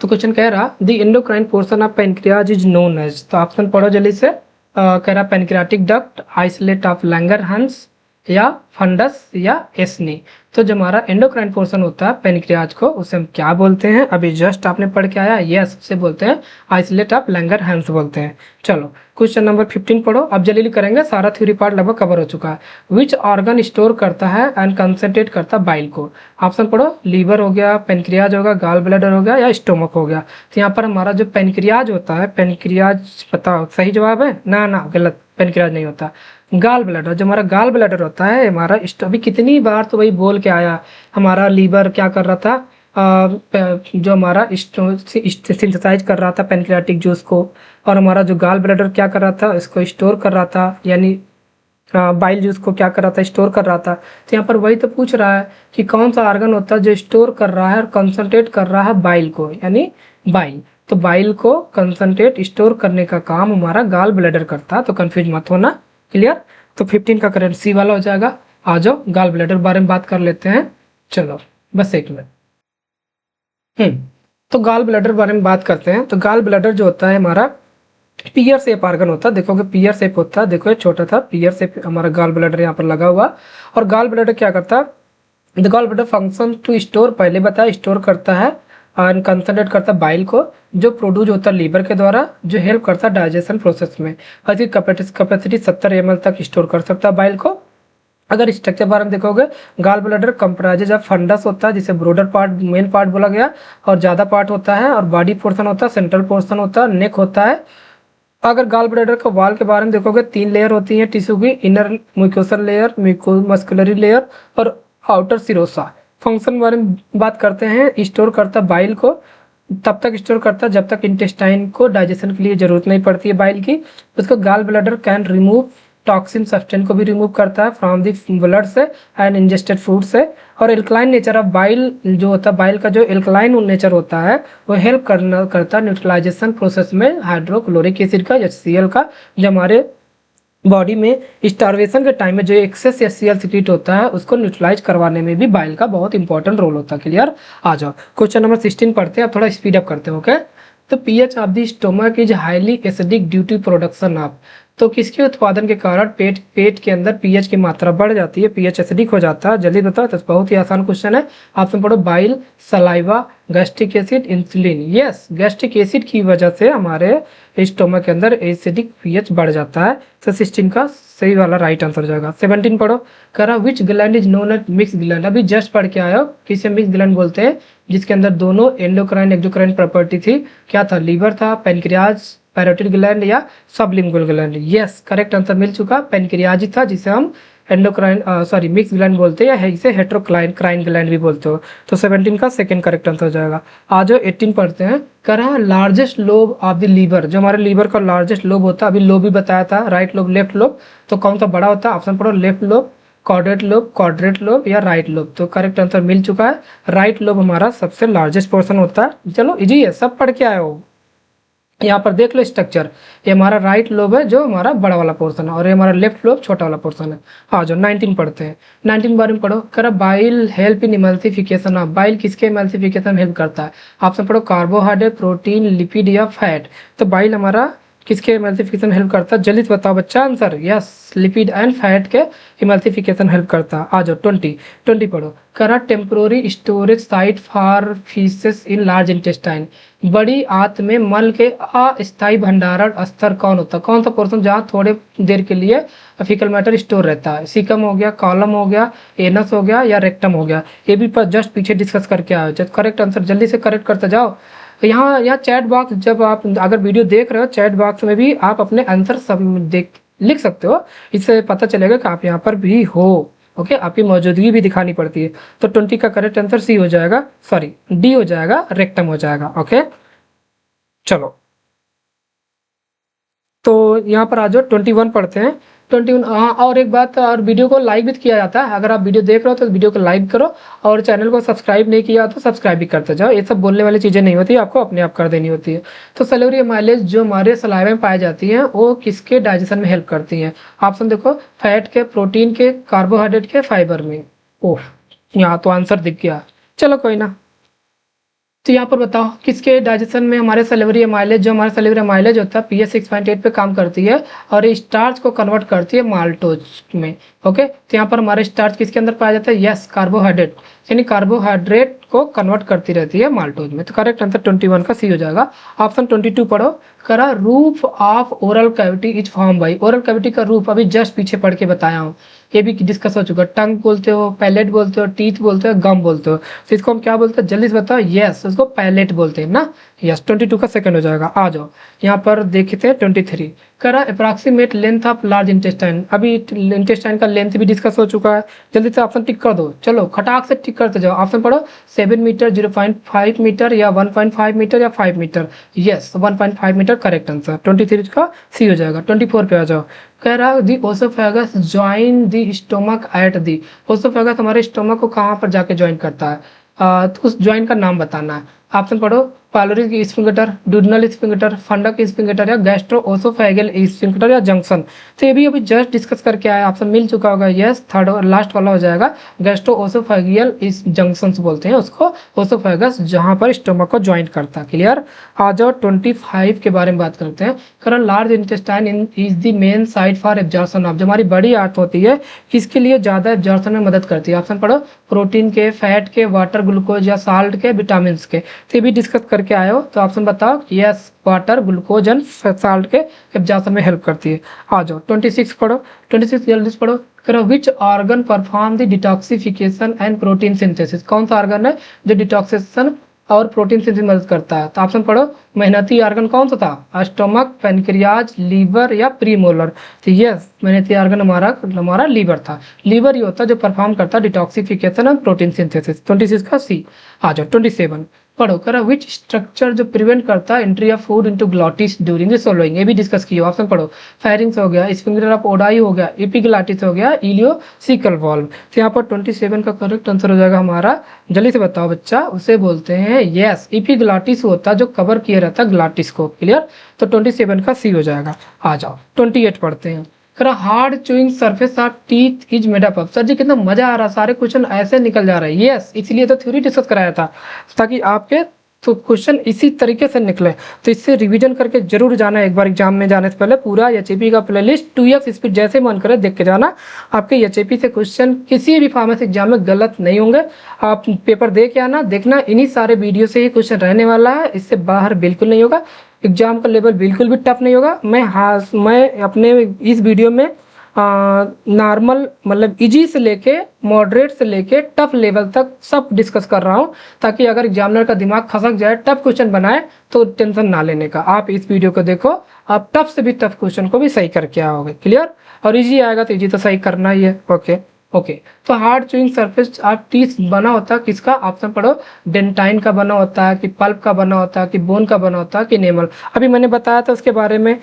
तो क्वेश्चन कह रहा the endocrine portion of pancreas is known as, तो ऑप्शन पढ़ो जल्दी से। कह रहा pancreatic duct, islet of Langerhans या फंडस या एस्नी। तो जो हमारा एंडोक्राइन पोर्शन होता है पेनक्रियाज को उसे हम क्या बोलते हैं, अभी जस्ट आपने पढ़ के आया, यस उसे बोलते हैं आइसलेट ऑफ लैंगरहैंस बोलते हैं। चलो क्वेश्चन नंबर 15 पढ़ो। अब जल्दी करेंगे, सारा थ्योरी पार्ट लगभग कवर हो चुका है। विच ऑर्गन स्टोर करता है एंड कंसंट्रेट करता है बाइल को। ऑप्शन पढ़ो, लीवर हो गया, पेनक्रियाज होगा, गाल ब्लैडर हो गया या स्टोमक हो गया। तो यहाँ पर हमारा जो पेनक्रियाज होता है, पेनक्रियाज बताओ सही जवाब है ना गलत, पेनक्रियाज नहीं होता, गाल ब्लैडर। जो हमारा गाल ब्लैडर होता है हमारा, अभी कितनी बार तो वही बोल के आया, हमारा लीवर क्या कर रहा था, जो हमारा सिंथेसाइज कर रहा था पेनक्रियाटिक जूस को, और हमारा जो गाल ब्लैडर क्या कर रहा था, इसको स्टोर कर रहा था, यानी बाइल जूस को क्या कर रहा था, स्टोर कर रहा था। तो यहाँ पर वही तो पूछ रहा है कि कौन सा ऑर्गन होता है जो स्टोर कर रहा है और कंसंट्रेट कर रहा है बाइल को, यानी बाइल। तो बाइल को कंसंट्रेट स्टोर करने का काम हमारा गाल ब्लैडर करता है, तो कंफ्यूज मत होना। क्लियर। तो 15 का करेंट सी वाला हो जाएगा। आ जाओ गाल ब्लैडर बारे में बात कर लेते हैं। चलो बस एक मिनट। तो गाल ब्लैडर बारे में बात करते हैं। तो गाल ब्लैडर जो होता है हमारा पियर शेप ऑर्गन होता है, देखोगे पियर शेप होता है, देखो ये छोटा था पियर शेप हमारा गाल ब्लैडर यहाँ पर लगा हुआ। और गाल ब्लैडर क्या करता है, the gall bladder function to store, पहले बताया स्टोर करता है और कंसंट्रेट करता है बाइल को जो प्रोड्यूस होता है लीवर के द्वारा, जो हेल्प करता है डाइजेशन प्रोसेस में। और इसकी कैपेसिटी 70 ml तक स्टोर कर सकता है बाइल को। अगर स्ट्रक्चर बारे में देखोगे, gall bladder comprises of funds होता है जिसे ब्रोडर पार्ट मेन पार्ट बोला गया, और ज़्यादा पार्ट होता है, और बॉडी पोर्शन होता है, सेंट्रल पोर्शन होता है, नेक होता है। अगर गाल ब्लैडर का वॉल के बारे में देखोगे, 3 लेयर होती है टिश्यू की, इनर म्यूकोसल लेयर, म्यूकोमस्कुलरी लेयर और आउटर सिरोसा। फंक्शन बारे में बात करते हैं, स्टोर करता बाइल को, तब तक स्टोर करता है जब तक इंटेस्टाइन को डाइजेशन के लिए जरूरत नहीं पड़ती है बाइल की। उसको gall bladder can remove toxin substance को भी रिमूव करता है फ्रॉम द ब्लड से एंड इंजेस्टेड फूड से। और एल्कलाइन नेचर ऑफ बाइल जो होता है, बाइल का जो एल्कलाइन नेचर होता है वो हेल्प करता है न्यूट्रलाइजेशन प्रोसेस में हाइड्रोक्लोरिक एसिड का, HCl का, जो हमारे बॉडी में स्टार्वेशन के टाइम में जो एक्सेस HCl सिक्रीट होता है उसको न्यूट्रलाइज करवाने में भी बाइल का बहुत इंपॉर्टेंट रोल होता है। क्लियर। आ जाओ क्वेश्चन नंबर 16 पढ़ते हैं, अब थोड़ा स्पीड अप करते हैं। ओके। तो pH of the stomach is highly acidic due to production of, तो किसके उत्पादन के कारण पेट के अंदर पीएच की मात्रा बढ़ जाती है, पीएच एसिडिक हो जाता है, जल्दी बताओ। तो बहुत ही आसान क्वेश्चन है, ऑप्शन पढ़ो, bile, saliva, gastric acid, insulin. Yes, gastric acid की वजह से हमारे स्टोमक के अंदर एसिडिक पीएच बढ़ जाता है। तो 16 का सही वाला राइट आंसर हो जाएगा। 17 पढ़ो, कह रहा which gland is known as mix gland, अभी जस्ट पढ़ के आया हो किसे मिक्स ग्लैंड बोलते हैं, जिसके अंदर दोनों एंडोक्राइन एक्सोक्राइन प्रॉपर्टी थी। क्या था, लीवर था, पेनक्रियाज, पैरोटिड ग्लैंड या sublingual gland. Yes, correct answer मिल चुका, पेनक्रियाज था जिसे हम एंडोक्राइन मिक्स ग्लैंड बोलते हैं, या इसे हेट्रोक्राइन ग्लैंड भी बोलते हो। तो 17 का सेकंड करेक्ट आंसर हो जाएगा। आज जो 18 पढ़ते हैं, कह रहा है largest lobe of the liver, जो हमारे लीवर का लार्जेस्ट लोब होता है, अभी लोब भी बताया था, राइट लोब, लेफ्ट लोब, तो कौन सा बड़ा होता है, ऑप्शन पढ़ो, लेफ्ट लोब, क्वाड्रेट लोब या राइट लोब। तो करेक्ट आंसर मिल चुका है, राइट लोब हमारा सबसे लार्जेस्ट पोर्शन होता है। चलो इजी है, सब पढ़ के आए हो। यहाँ पर देख लो स्ट्रक्चर, ये हमारा राइट लोब है जो हमारा बड़ा वाला पोर्शन है, और ये हमारा लेफ्ट लोब छोटा वाला पोर्शन है। हाँ, जो 19 पढ़ते हैं, 19 बारे में पढ़ो, कर bile help in emulsification of, bile किसके इमल्सिफिकेशन हेल्प करता है, ऑप्शन पढ़ो, कार्बोहाइड्रेट, प्रोटीन, लिपिड या फैट। तो बाइल हमारा किसके इमल्सिफिकेशन हेल्प करता है, जल्दी से बताओ बच्चा answer. Yes, lipid and fat के इमल्सिफिकेशन हेल्प करता है। आ जाओ 20 पढ़ो। करा temporary storage site for faeces in large intestine. बड़ी आंत में मल के अस्थायी भंडारण स्तर कौन होता है, कौन सा पोर्शन जहाँ थोड़े देर के लिए फीकल मैटर स्टोर रहता है। सीकम हो गया, कॉलम हो गया, एनस हो गया या रेक्टम हो गया। ये भी जस्ट पीछे डिस्कस करके आए हो। करेक्ट आंसर जल्दी से करेक्ट करते जाओ। यहाँ चैट बॉक्स, जब आप अगर वीडियो देख रहे हो चैट बॉक्स में भी आप अपने आंसर सब लिख सकते हो। इससे पता चलेगा कि आप यहाँ पर भी हो। ओके, आपकी मौजूदगी भी दिखानी पड़ती है। तो 20 का करेक्ट आंसर सी हो जाएगा, सॉरी डी हो जाएगा, रेक्टम हो जाएगा। ओके चलो, तो यहाँ पर आ जाओ 21 पढ़ते हैं। 21, हाँ और एक बात, और वीडियो को लाइक भी किया जाता है। अगर आप वीडियो देख रहे हो तो वीडियो को लाइक करो, और चैनल को सब्सक्राइब नहीं किया तो सब्सक्राइब भी करते जाओ। ये सब बोलने वाली चीज़ें नहीं होती, आपको अपने आप कर देनी होती है। तो सैलरी माइलेज जो हमारे सलाइवा में पाई जाती है वो किसके डाइजेशन में हेल्प करती है। ऑप्शन देखो, फैट के, प्रोटीन के, कार्बोहाइड्रेट के, फाइबर में। ओह, यहाँ तो आंसर दिख गया। चलो कोई ना, तो यहाँ पर बताओ किसके डाइजेशन में हमारे सैलरी माइलेज, जो हमारा सैलरी माइलेज होता है पीएच 6.8 पे काम करती है और स्टार्च को कन्वर्ट करती है माल्टोज में। ओके, तो यहाँ पर हमारे स्टार्च किसके अंदर पाया जाता है, यस कार्बोहाइड्रेट, यानी कार्बोहाइड्रेट को कन्वर्ट करती रहती है माल्टोज में। तो करेक्ट आंसर 21 का सी हो जाएगा। ऑप्शन 22 पढ़ो। करा roof of oral cavity is form by. Oral cavity का रूप अभी जस्ट पीछे पढ़ के बताया हूँ, ये भी डिस्कस हो चुका है। टंग बोलते हो, पैलेट बोलते हो, टीथ बोलते हो, गम बोलते हो। तो इसको हम क्या बोलते हैं, जल्दी से बताओ। यस, उसको पैलेट बोलते हैं ना। यस, 22 का सेकंड हो जाएगा। आ जाओ यहाँ पर देखते हैं 23। करा approximate length of large intestine. अभी इंटेस्टाइन का लेंथ भी डिस्कस हो चुका है। जल्दी से ऑप्शन टिक कर दो, चलो खटाक से टिक करते जाओ। ऑप्शन पढ़ो, 7 मीटर, 0.5 मीटर या 1.5 मीटर या 5 metre. Yes, 1.5 metre correct answer. 23 का सी हो जाएगा। 24 पे आ जाओ। कह रहा the oesophagus join the stomach at the. Oesophagus हमारे स्टोमक को कहाँ पर जाके ज्वाइन करता है, तो उस ज्वाइन का नाम बताना है। ऑप्शन पढ़ो, पायलोरी स्फिंक्टर, ड्यूडेनल स्फिंक्टर, फंडक स्फिंक्टर या गैस्ट्रो ओसोफेगल स्फिंक्टर या जंक्शन। तो ये भी अभी जस्ट डिस्कस करके आया, ऑप्शन मिल चुका होगा। यस, थर्ड और लास्ट वाला हो जाएगा, गैस्ट्रो ओसोफेगियल इस जंक्शन बोलते हैं उसको, ओसोफेगस जहाँ पर स्टोमक को ज्वाइन करता है। क्लियर। आ जाओ 25 के बारे में बात करते हैं। कारण large intestine is the main site for absorption of. जो हमारी बड़ी आंत होती है किसके लिए ज़्यादा एब्जॉर्प्शन में मदद करती है। ऑप्शन पढ़ो, प्रोटीन के, फैट के, वाटर, ग्लूकोज या साल्ट के, विटामिन के। तो ये भी डिस्कस करके आए हो, तो ऑप्शन बताओ। Yes, water, glucose and salt के एब्जॉर्प्शन में हेल्प करती है। आ जाओ 26 पढ़ो। 26 जल्दी से पढ़ो। करो which organ perform the detoxification and protein synthesis. कौन सा ऑर्गन है जो डिटॉक्सिफिकेशन और प्रोटीन सिंथेसिस में मदद करता है। तो ऑप्शन पढ़ो, मेहनती ऑर्गन कौन सा था, स्टोमक, पेनक्रियाज, लीवर या प्रीमोलर। तो यस, मेहनती ऑर्गन हमारा लीवर था। लीवर ही होता है जो परफॉर्म करता है डिटॉक्सिफिकेशन और प्रोटीन सिंथेसिस। 26 का सी। आ जाओ 27 पढ़ो। करा विच स्ट्रक्चर जो प्रिवेंट करता है entry of food into glottis during the swallowing. ये भी डिस्कस किया। ऑप्शन पढ़ो, फेरिंग्स हो गया, स्फिंक्टर ऑफ ओडाई हो गया, एपिग्लॉटिस हो गया, इलियोसिकल वाल्व। तो यहाँ पर 27 का करेक्ट आंसर हो जाएगा हमारा। जल्दी से बताओ बच्चा, उसे बोलते हैं यस एपिग्लॉटिस होता है जो कवर किया रहता है ग्लॉटिस को। क्लियर। तो 27 का सी हो जाएगा। आ जाओ 28 पढ़ते हैं। Hard chewing surface of teeth is made up of. Sir जी कितना मजा आ रहा, सारे क्वेश्चन ऐसे निकल जा रहे हैं। यस, इसलिए तो थ्योरी डिस्कस कराया था ताकि आपके तो क्वेश्चन इसी तरीके से निकले। तो इससे रिवीजन करके जरूर जाना एक बार एग्जाम में जाने से पहले। पूरा एचएपी का प्लेलिस्ट 2x स्पीड जैसे मन करे देख के जाना। आपके एचएपी से क्वेश्चन किसी भी फार्मेसी एग्जाम में गलत नहीं होंगे। आप पेपर दे के आना, देखना इन्हीं सारे वीडियो से ही क्वेश्चन रहने वाला है, इससे बाहर बिल्कुल नहीं होगा। एग्जाम का लेवल बिल्कुल भी टफ नहीं होगा। मैं अपने इस वीडियो में नॉर्मल मतलब इजी से लेके मॉडरेट से लेके टफ लेवल तक सब डिस्कस कर रहा हूँ, ताकि अगर एग्जामिनर का दिमाग खसक जाए, टफ क्वेश्चन बनाए तो टेंशन ना लेने का। आप इस वीडियो को देखो, आप टफ से भी टफ क्वेश्चन को भी सही करके आओगे। क्लियर। और इजी आएगा तो इजी तो सही करना ही है। ओके तो हार्ड चूइंग सरफेस आप टीथ बना होता है किसका। ऑप्शन पढ़ो, डेंटाइन का बना होता है कि पल्प का बना होता है कि बोन का बना होता है कि नेमल। अभी मैंने बताया था उसके बारे में।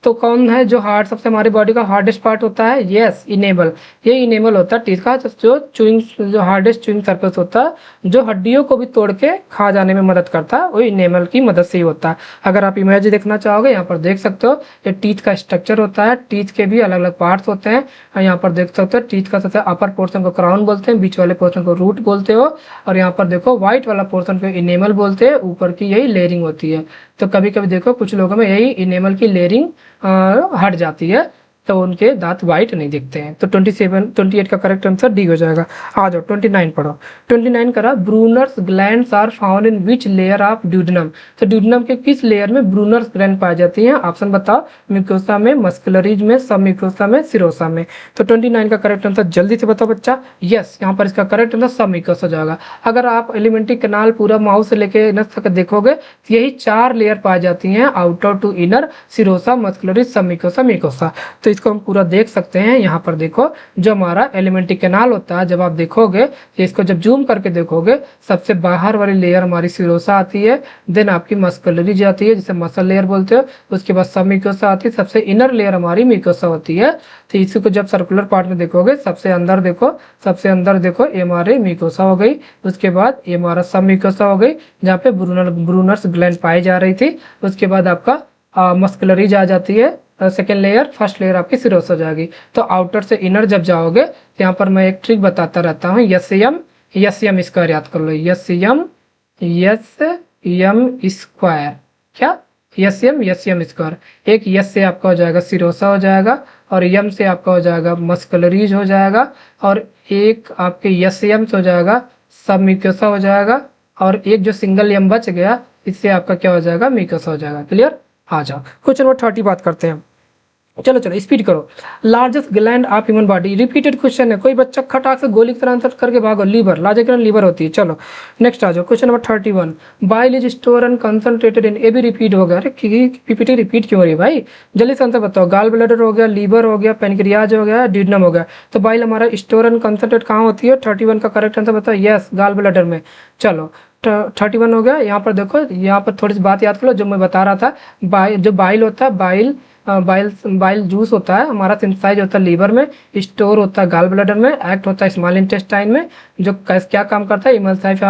तो कौन है जो हार्ड सबसे हमारी बॉडी का हार्डेस्ट पार्ट होता है, यस इनेमल। ये इनेमल होता है टीथ का जो चूइंग जो हार्डेस्ट चूइंग सरफेस होता है, जो हड्डियों को भी तोड़ के खा जाने में मदद करता है, वो इनेमल की मदद से ही होता है। अगर आप इमेज देखना चाहोगे यहाँ पर देख सकते हो, ये टीथ का स्ट्रक्चर होता है। टीथ के भी अलग अलग पार्ट्स होते हैं। यहाँ पर देख सकते हो, टीथ का सबसे अपर पोर्शन को क्राउन बोलते हैं, बीच वाले पोर्शन को रूट बोलते हो, और यहाँ पर देखो व्हाइट वाला पोर्शन को इनेमल बोलते हैं। ऊपर की यही लेयरिंग होती है। तो कभी कभी देखो कुछ लोगों में यही इनेमल की लेयरिंग हट जाती है, तो उनके दांत वाइट नहीं दिखते हैं। तो 28 का करेक्ट आंसर डी हो जाएगा। आ जाओ 29 पढ़ो। 29 करा, Brunner's glands are found in which layer of duodenum. तो ड्यूडेनम के किस लेयर में ब्रूनर्स ग्लैंड पाई जाती हैं? ऑप्शन बताओ, म्यूकोसा में, मस्कुलरीज में, सब म्यूकोसा में, सिरोसा में। तो 29 का करेक्ट आंसर जल्दी से बताओ बच्चा। यस, यहाँ पर इसका करेक्ट आंसर सब म्यूकोसा हो जाएगा। अगर आप एलिमेंट्री कैनाल पूरा माउस से लेके नस तक देखोगे तो यही 4 लेयर पाई जाती हैं, outer to inner, serosa, muscularis, sub mucosa, mucosa. तो इसको हम पूरा देख सकते हैं। यहाँ पर देखो जो हमारा एलिमेंट्री कैनाल होता है, जब आप देखोगे इसको जब जूम करके देखोगे, सबसे बाहर वाली लेयर हमारी सिरोसा आती है, देन आपकी मस्कुलरीज आती है जिसे मसल लेयर बोलते हो, उसके बाद सब म्यूकोसा आती है, सबसे इनर लेयर हमारी म्यूकोसा होती है। तो इसी को जब सर्कुलर पार्ट में देखोगे, सबसे अंदर देखो, सबसे अंदर देखो, ये हमारी म्यूकोसा हो गई, उसके बाद ये हमारा सब म्यूकोसा हो गई जहाँ पे ब्रूनर्स ग्लैंड पाई जा रही थी। उसके बाद आपका मस्कुलरीज आ जाती है, सेकेंड लेयर, फर्स्ट लेयर आपकी सिरोस हो जाएगी। तो आउटर से इनर जब जाओगे तो यहाँ पर मैं एक ट्रिक बताता रहता हूँ, यस यम स्क्वायर याद कर लो, यस यम स्क्वायर, क्या यस यम स्क्वायर। एक यस से आपका हो जाएगा सिरोसा हो जाएगा, और यम से आपका हो जाएगा मस्कुलरीज हो जाएगा, और एक आपके यस यम से हो जाएगा सब म्यूकोसा हो जाएगा, और एक जो सिंगल यम बच गया इससे आपका क्या हो जाएगा, म्यूकोसा हो जाएगा। क्लियर? आ जाओ क्वेश्चन नंबर 30 बात करते हैं। चलो स्पीड करो। Largest gland of human body, repeated question है, कोई बच्चा खटाक से गोली की तरह आंसर करके भागो। लीवर, लार्जेस्ट ग्लैंड लीवर होती है। चलो नेक्स्ट आ जाओ, question number 31। Bile is store and concentrated इन, ये भी रिपीट हो गया। अरे पीपीटी रिपीट क्यों हो रही है भाई, जल्दी से आंसर बताओ। गाल ब्लैडर हो गया, लीवर हो गया, पेनक्रियाज हो गया, ड्यूडेनम हो गया। तो बाइल हमारा स्टोर एंड कंसंट्रेट कहाँ होती है? 31 का करेक्ट आंसर बताओ। यस, गाल ब्लैडर में। चलो 31 हो गया। यहाँ पर देखो, यहाँ पर थोड़ी सी बात याद करो जो मैं बता रहा था। जो बाइल होता है, बाइल जूस होता है हमारा, सिंथेसाइज होता है लीवर में, स्टोर होता है गाल ब्लैडर में, एक्ट होता है स्मॉल इंटेस्टाइन में, जो क्या काम करता है,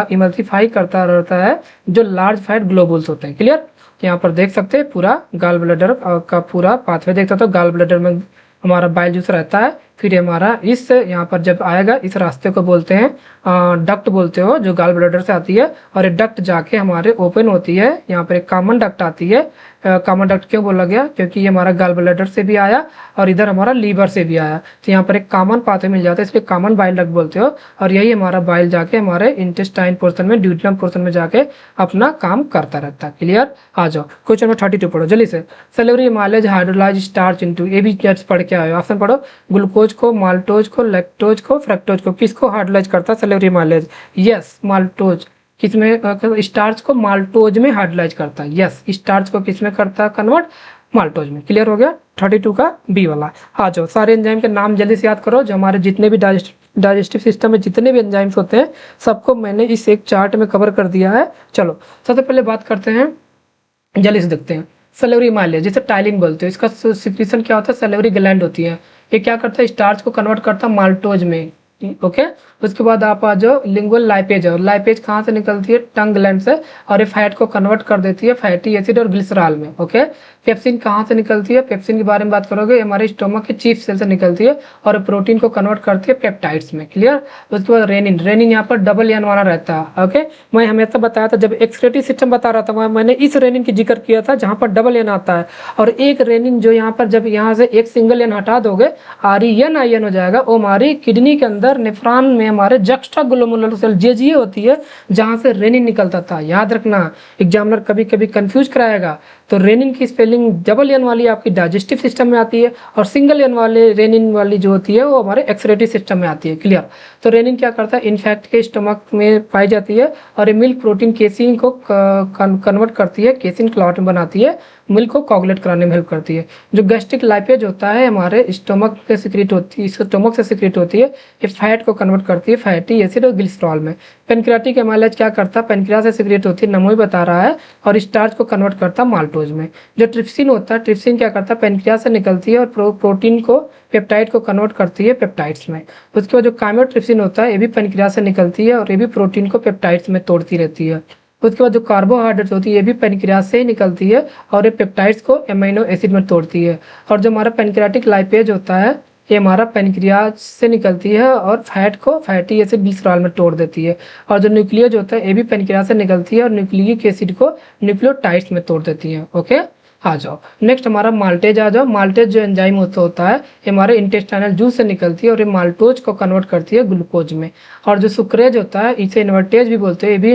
इमल्सीफाई करता रहता है जो लार्ज फैट ग्लोबुल्स होते हैं। क्लियर? यहाँ पर देख सकते हैं पूरा गाल ब्लैडर का पूरा पाथवे देख सकते हो। गाल ब्लैडर में हमारा बाइल जूस रहता है, फिर हमारा इस यहाँ पर जब आएगा इस रास्ते को बोलते हैं डक्ट बोलते हो, जो गाल ब्लैडर से आती है, और ये डक्ट जाके हमारे ओपन होती है। यहाँ पर एक कॉमन डक्ट आती है। कॉमन डक्ट क्यों बोला गया? क्योंकि ये हमारा गाल ब्लैडर से भी आया और इधर हमारा लीवर से भी आया, तो यहाँ पर एक कॉमन पाथवे मिल जाता है, इसलिए कॉमन बाइल डक्ट बोलते हो। और यही हमारा बाइल जाके हमारे इंटेस्टाइन पोर्शन में, ड्यूडेनम पोर्शन में जाके अपना काम करता रहता है। क्लियर? आ जाओ क्वेश्चन नंबर 32 पढ़ो जल्दी से। Salivary mileage hydrolyse starch into, ये भी पढ़ के आए। ऑप्शन पढ़ो, ग्लूकोज को, माल्टोज को, लैक्टोज को, फ्रक्टोज को, किसको हाइड्रोलाइज करता है सेलेवरी माइलेज? Yes, maltose. किसमें? स्टार्च को माल्टोज में हाइड्रोलाइज करता है। यस, स्टार्च को किसमें करता है कन्वर्ट? माल्टोज में। क्लियर हो गया? 32 का बी वाला। आ जाओ, सारे एंजाइम के नाम जल्दी से याद करो, जो हमारे जितने भी डाइजेस्टिव सिस्टम में जितने भी एंजाइम्स होते हैं सबको मैंने इस एक चार्ट में कवर कर दिया है। चलो सबसे पहले बात करते हैं, जल्दी से देखते हैं। सेलेवरी माइलेज, जिसे टाइलिन बोलते हैं, इसका सिक्रीशन क्या होता है? सेलेवरी ग्लैंड होती है। ये क्या करता है? स्टार्च को कन्वर्ट करता है माल्टोज में। ओके, उसके बाद आप आ जाओ लिंगुअल लाइपेज, और लाइपेज कहाँ से निकलती है? टंग ग्लैंड से, और ये फैट को कन्वर्ट कर देती है फैटी एसिड और ग्लिसरॉल में। ओके, पेप्सिन कहाँ से निकलती है? पेप्सिन के बारे में बात करोगे, हमारे स्टोमक के चीफ सेल से निकलती है और प्रोटीन को कन्वर्ट करती है पेप्टाइड्स में। क्लियर? उसके बाद रेनिन यहाँ पर डबल एन वाला रहता है। ओके, मैं हमेशा बताया था जब एक्सक्रीटरी सिस्टम बता रहा था, मैंने इस रेनिन की जिक्र किया था जहाँ पर डबल एन आता है, और एक रेनिन जो यहाँ पर जब यहाँ से एक सिंगल एन हटा दोगे REN हो जाएगा, वो हमारी किडनी के अंदर नेफ्रॉन में हमारे जक्स्ट्रा ग्लोमेरुलर सेल JGA होती है जहाँ से रेनिन निकलता था। याद रखना, एग्जामिनर कभी कभी कंफ्यूज कराएगा। तो रेनिन की स्पेलिंग डबल एन वाली आपकी डाइजेस्टिव सिस्टम में आती है, और सिंगल एन वाले रेनिन वाली जो होती है वो हमारे एक्सक्रीटरी सिस्टम में आती है। क्लियर? तो रेनिन क्या करता है? इनफैक्ट के स्टमक में पाई जाती है, और ये मिल्क प्रोटीन केसिन को कन्वर्ट करती है, केसिन क्लॉट में बनाती है, मिल्क को कोगुलेट कराने में हेल्प करती है। जो गैस्ट्रिक लाइपेज होता है हमारे स्टमक से सिक्रीट होती है, स्टमक से सिक्रीट होती है, ये फैट को कन्वर्ट करती है फैटी एसिड और ग्लिसरॉल में। पेनक्रियाटिक एमाइलेज क्या करता है? पेनक्रियास से सिक्रीट होती है, नमो ही बता रहा है, और स्टार्च को कन्वर्ट करता है माल्टोज में। जो ट्रिप्सिन होता है, ट्रिप्सिन क्या करता है? पेनक्रियास से निकलती है और प्रोटीन को, पेप्टाइड को कन्वर्ट करती है पेप्टाइड्स में। उसके बाद जो काइमोट्रिप्सिन होता है, ये भी पेनक्रियास से निकलती है और ये भी प्रोटीन को पेप्टाइड्स में तोड़ती रहती है। उसके बाद जो कार्बोहाइड्रेट्स होती है, ये भी पेनक्रियास से ही निकलती है और ये पेप्टाइड्स को एमिनो एसिड में तोड़ती है। और जो हमारा पेनक्रियाटिक लाइपेज होता है, ये हमारा पेनक्रियाज से निकलती है और फैट को फैटी एसिड ग्लिसरॉल में तोड़ देती है। और जो न्यूक्लियस होता है ये भी पेनक्रियाज से निकलती है और न्यूक्लिक एसिड को न्यूक्लियोटाइड्स में तोड़ देती है। ओके, आ जाओ नेक्स्ट हमारा माल्टेज आ जाओ। माल्टेज जो एंजाइम होता है ये हमारे इंटेस्टाइनल जूस से निकलती है और ये माल्टोज को कन्वर्ट करती है ग्लूकोज में। और जो सुक्रेज होता है इसे इन्वर्टेज भी बोलते हैं, ये भी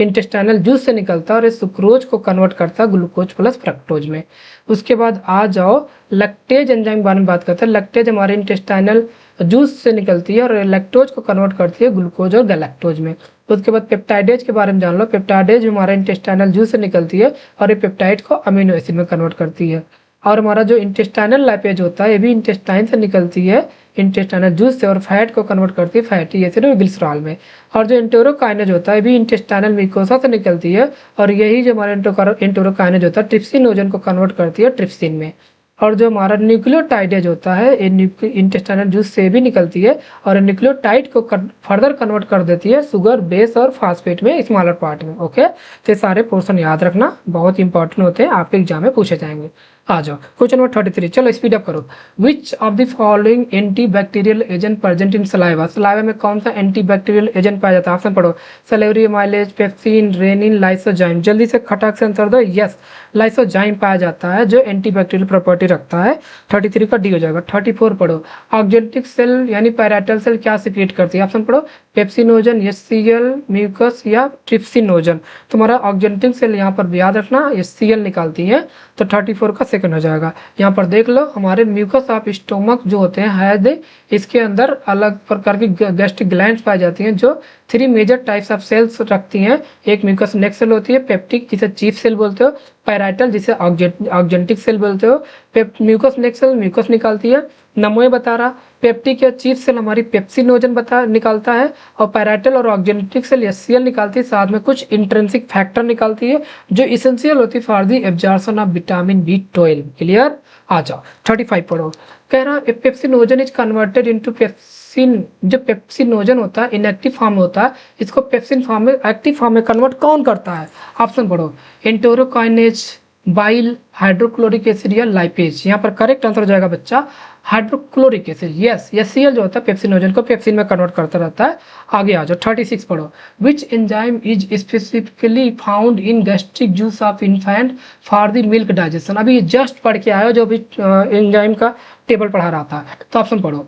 इंटेस्टाइनल जूस से निकलता है और ये सुक्रोज को कन्वर्ट करता है ग्लूकोज प्लस फ्रक्टोज में। उसके बाद आ जाओ लैक्टेज एंजाइम के बारे में बात करते हैं। लैक्टेज हमारे इंटेस्टाइनल जूस से निकलती है और लैक्टोज को कन्वर्ट करती है ग्लूकोज और गैलेक्टोज में। उसके बाद पेप्टाइडेज के बारे में जान लो। पेप्टाइडेज हमारा इंटेस्टाइनल जूस से निकलती है और ये पेप्टाइड को अमीनो एसिड में कन्वर्ट करती है। और हमारा जो इंटेस्टाइनल लाइपेज होता है ये भी इंटेस्टाइन से निकलती है इंटेस्टाइनल जूस से और फैट को कन्वर्ट करती है फैटी एसिड और ग्लिसरॉल में। और जो एंटेरोकाइनेज होता है ये भी इंटेस्टाइनल म्यूकोसा से निकलती है और यही जो हमारा एंटेरोकाइनेज होता है ट्रिप्सिनोजन को कन्वर्ट करती है ट्रिप्सिन में। और जो हमारा न्यूक्लियोटाइडेज होता है ये इंटेस्टाइनल जूस से भी निकलती है और न्यूक्लियोटाइड को फर्दर कन्वर्ट कर देती है शुगर, बेस और फास्फेट में स्मॉलर पार्ट में। ओके, तो सारे पोर्शन याद रखना, बहुत इंपॉर्टेंट होते हैं, आपके एग्जाम में पूछे जाएंगे। आ जाओ क्वेश्चन नंबर 33, चलो स्पीड अप करो। Which of the following anti bacterial agent present in saliva? Saliva में कौन सा एंटी बैक्टीरियल एजेंट पाया जाता है? ऑप्शन पढ़ो। सेलेरियोमाइलेज, पेप्सिन, रेनिन, लाइसोजाइम। जल्दी से खटाक से आंसर दो। यस, लाइसोजाइम पाया जाता है जो एंटी बैक्टीरियल प्रॉपर्टी रखता है। 33 का डी हो जाएगा। 34 पढ़ो। ऑक्जेंटिक सेल यानी पैराइटल सेल क्या सिक्रेट करती है? ऑप्शन पढ़ो। पेप्सिनोजन, एचसीएल, म्यूकस या ट्रिप्सिनोजन। तुम्हारा ऑक्जेंटिक सेल यहाँ पर याद रखना एचसीएल निकालती है, तो 34 का सेकंड हो जाएगा। यहाँ पर देख लो हमारे म्यूकस ऑफ स्टोमक जो होते हैं इसके अंदर अलग प्रकार की गैस्ट्रिक ग्लैंड्स पाई जाती हैं जो 3 मेजर टाइप्स ऑफ सेल्स रखती हैं। एक म्यूकस नेक सेल होती है, पेप्टिक जिसे चीफ सेल बोलते हो, पैराइटल जिसे ऑक्जेंटिक सेल बोलते हो। म्यूकस नेक सेल म्यूकस निकालती है, नमोए बता रहा। पेप्टिक या चीफ सेल हमारी पेप्सिनोजन निकालता है और पैराइटल और ऑक्जेंटिक सेल एचसीएल निकालती है, साथ में कुछ इंट्रिंसिक फैक्टर निकालती है जो इसेंशियल होती है for the absorption of vitamin B12। Clear? आ जाओ 35 पढ़ो। कह रहा pepsinogen is converted into pepsin. जो पेप्सिनोजन होता है इनएक्टिव फॉर्म में होता है, इसको पेप्सिन फॉर्म में एक्टिव फॉर्म में कन्वर्ट कौन करता है? ऑप्शन पढ़ो। एंटेरोकाइनेज, बाइल, हाइड्रोक्लोरिक एसिड या लाइपेज। यहाँ पर करेक्ट आंसर हो जाएगा बच्चा हाइड्रोक्लोरिक एसिड। यस, एचसीएल जो होता है पेप्सिनोजन को पेप्सिन में कन्वर्ट करता रहता है। आगे आ जाओ 36 पढ़ो। Which enzyme is specifically found in gastric juice of infant for the milk digestion? अभी जस्ट पढ़ के आया जो भी एंजाइम का टेबल पढ़ा रहा था, तो ऑप्शन पढ़ो।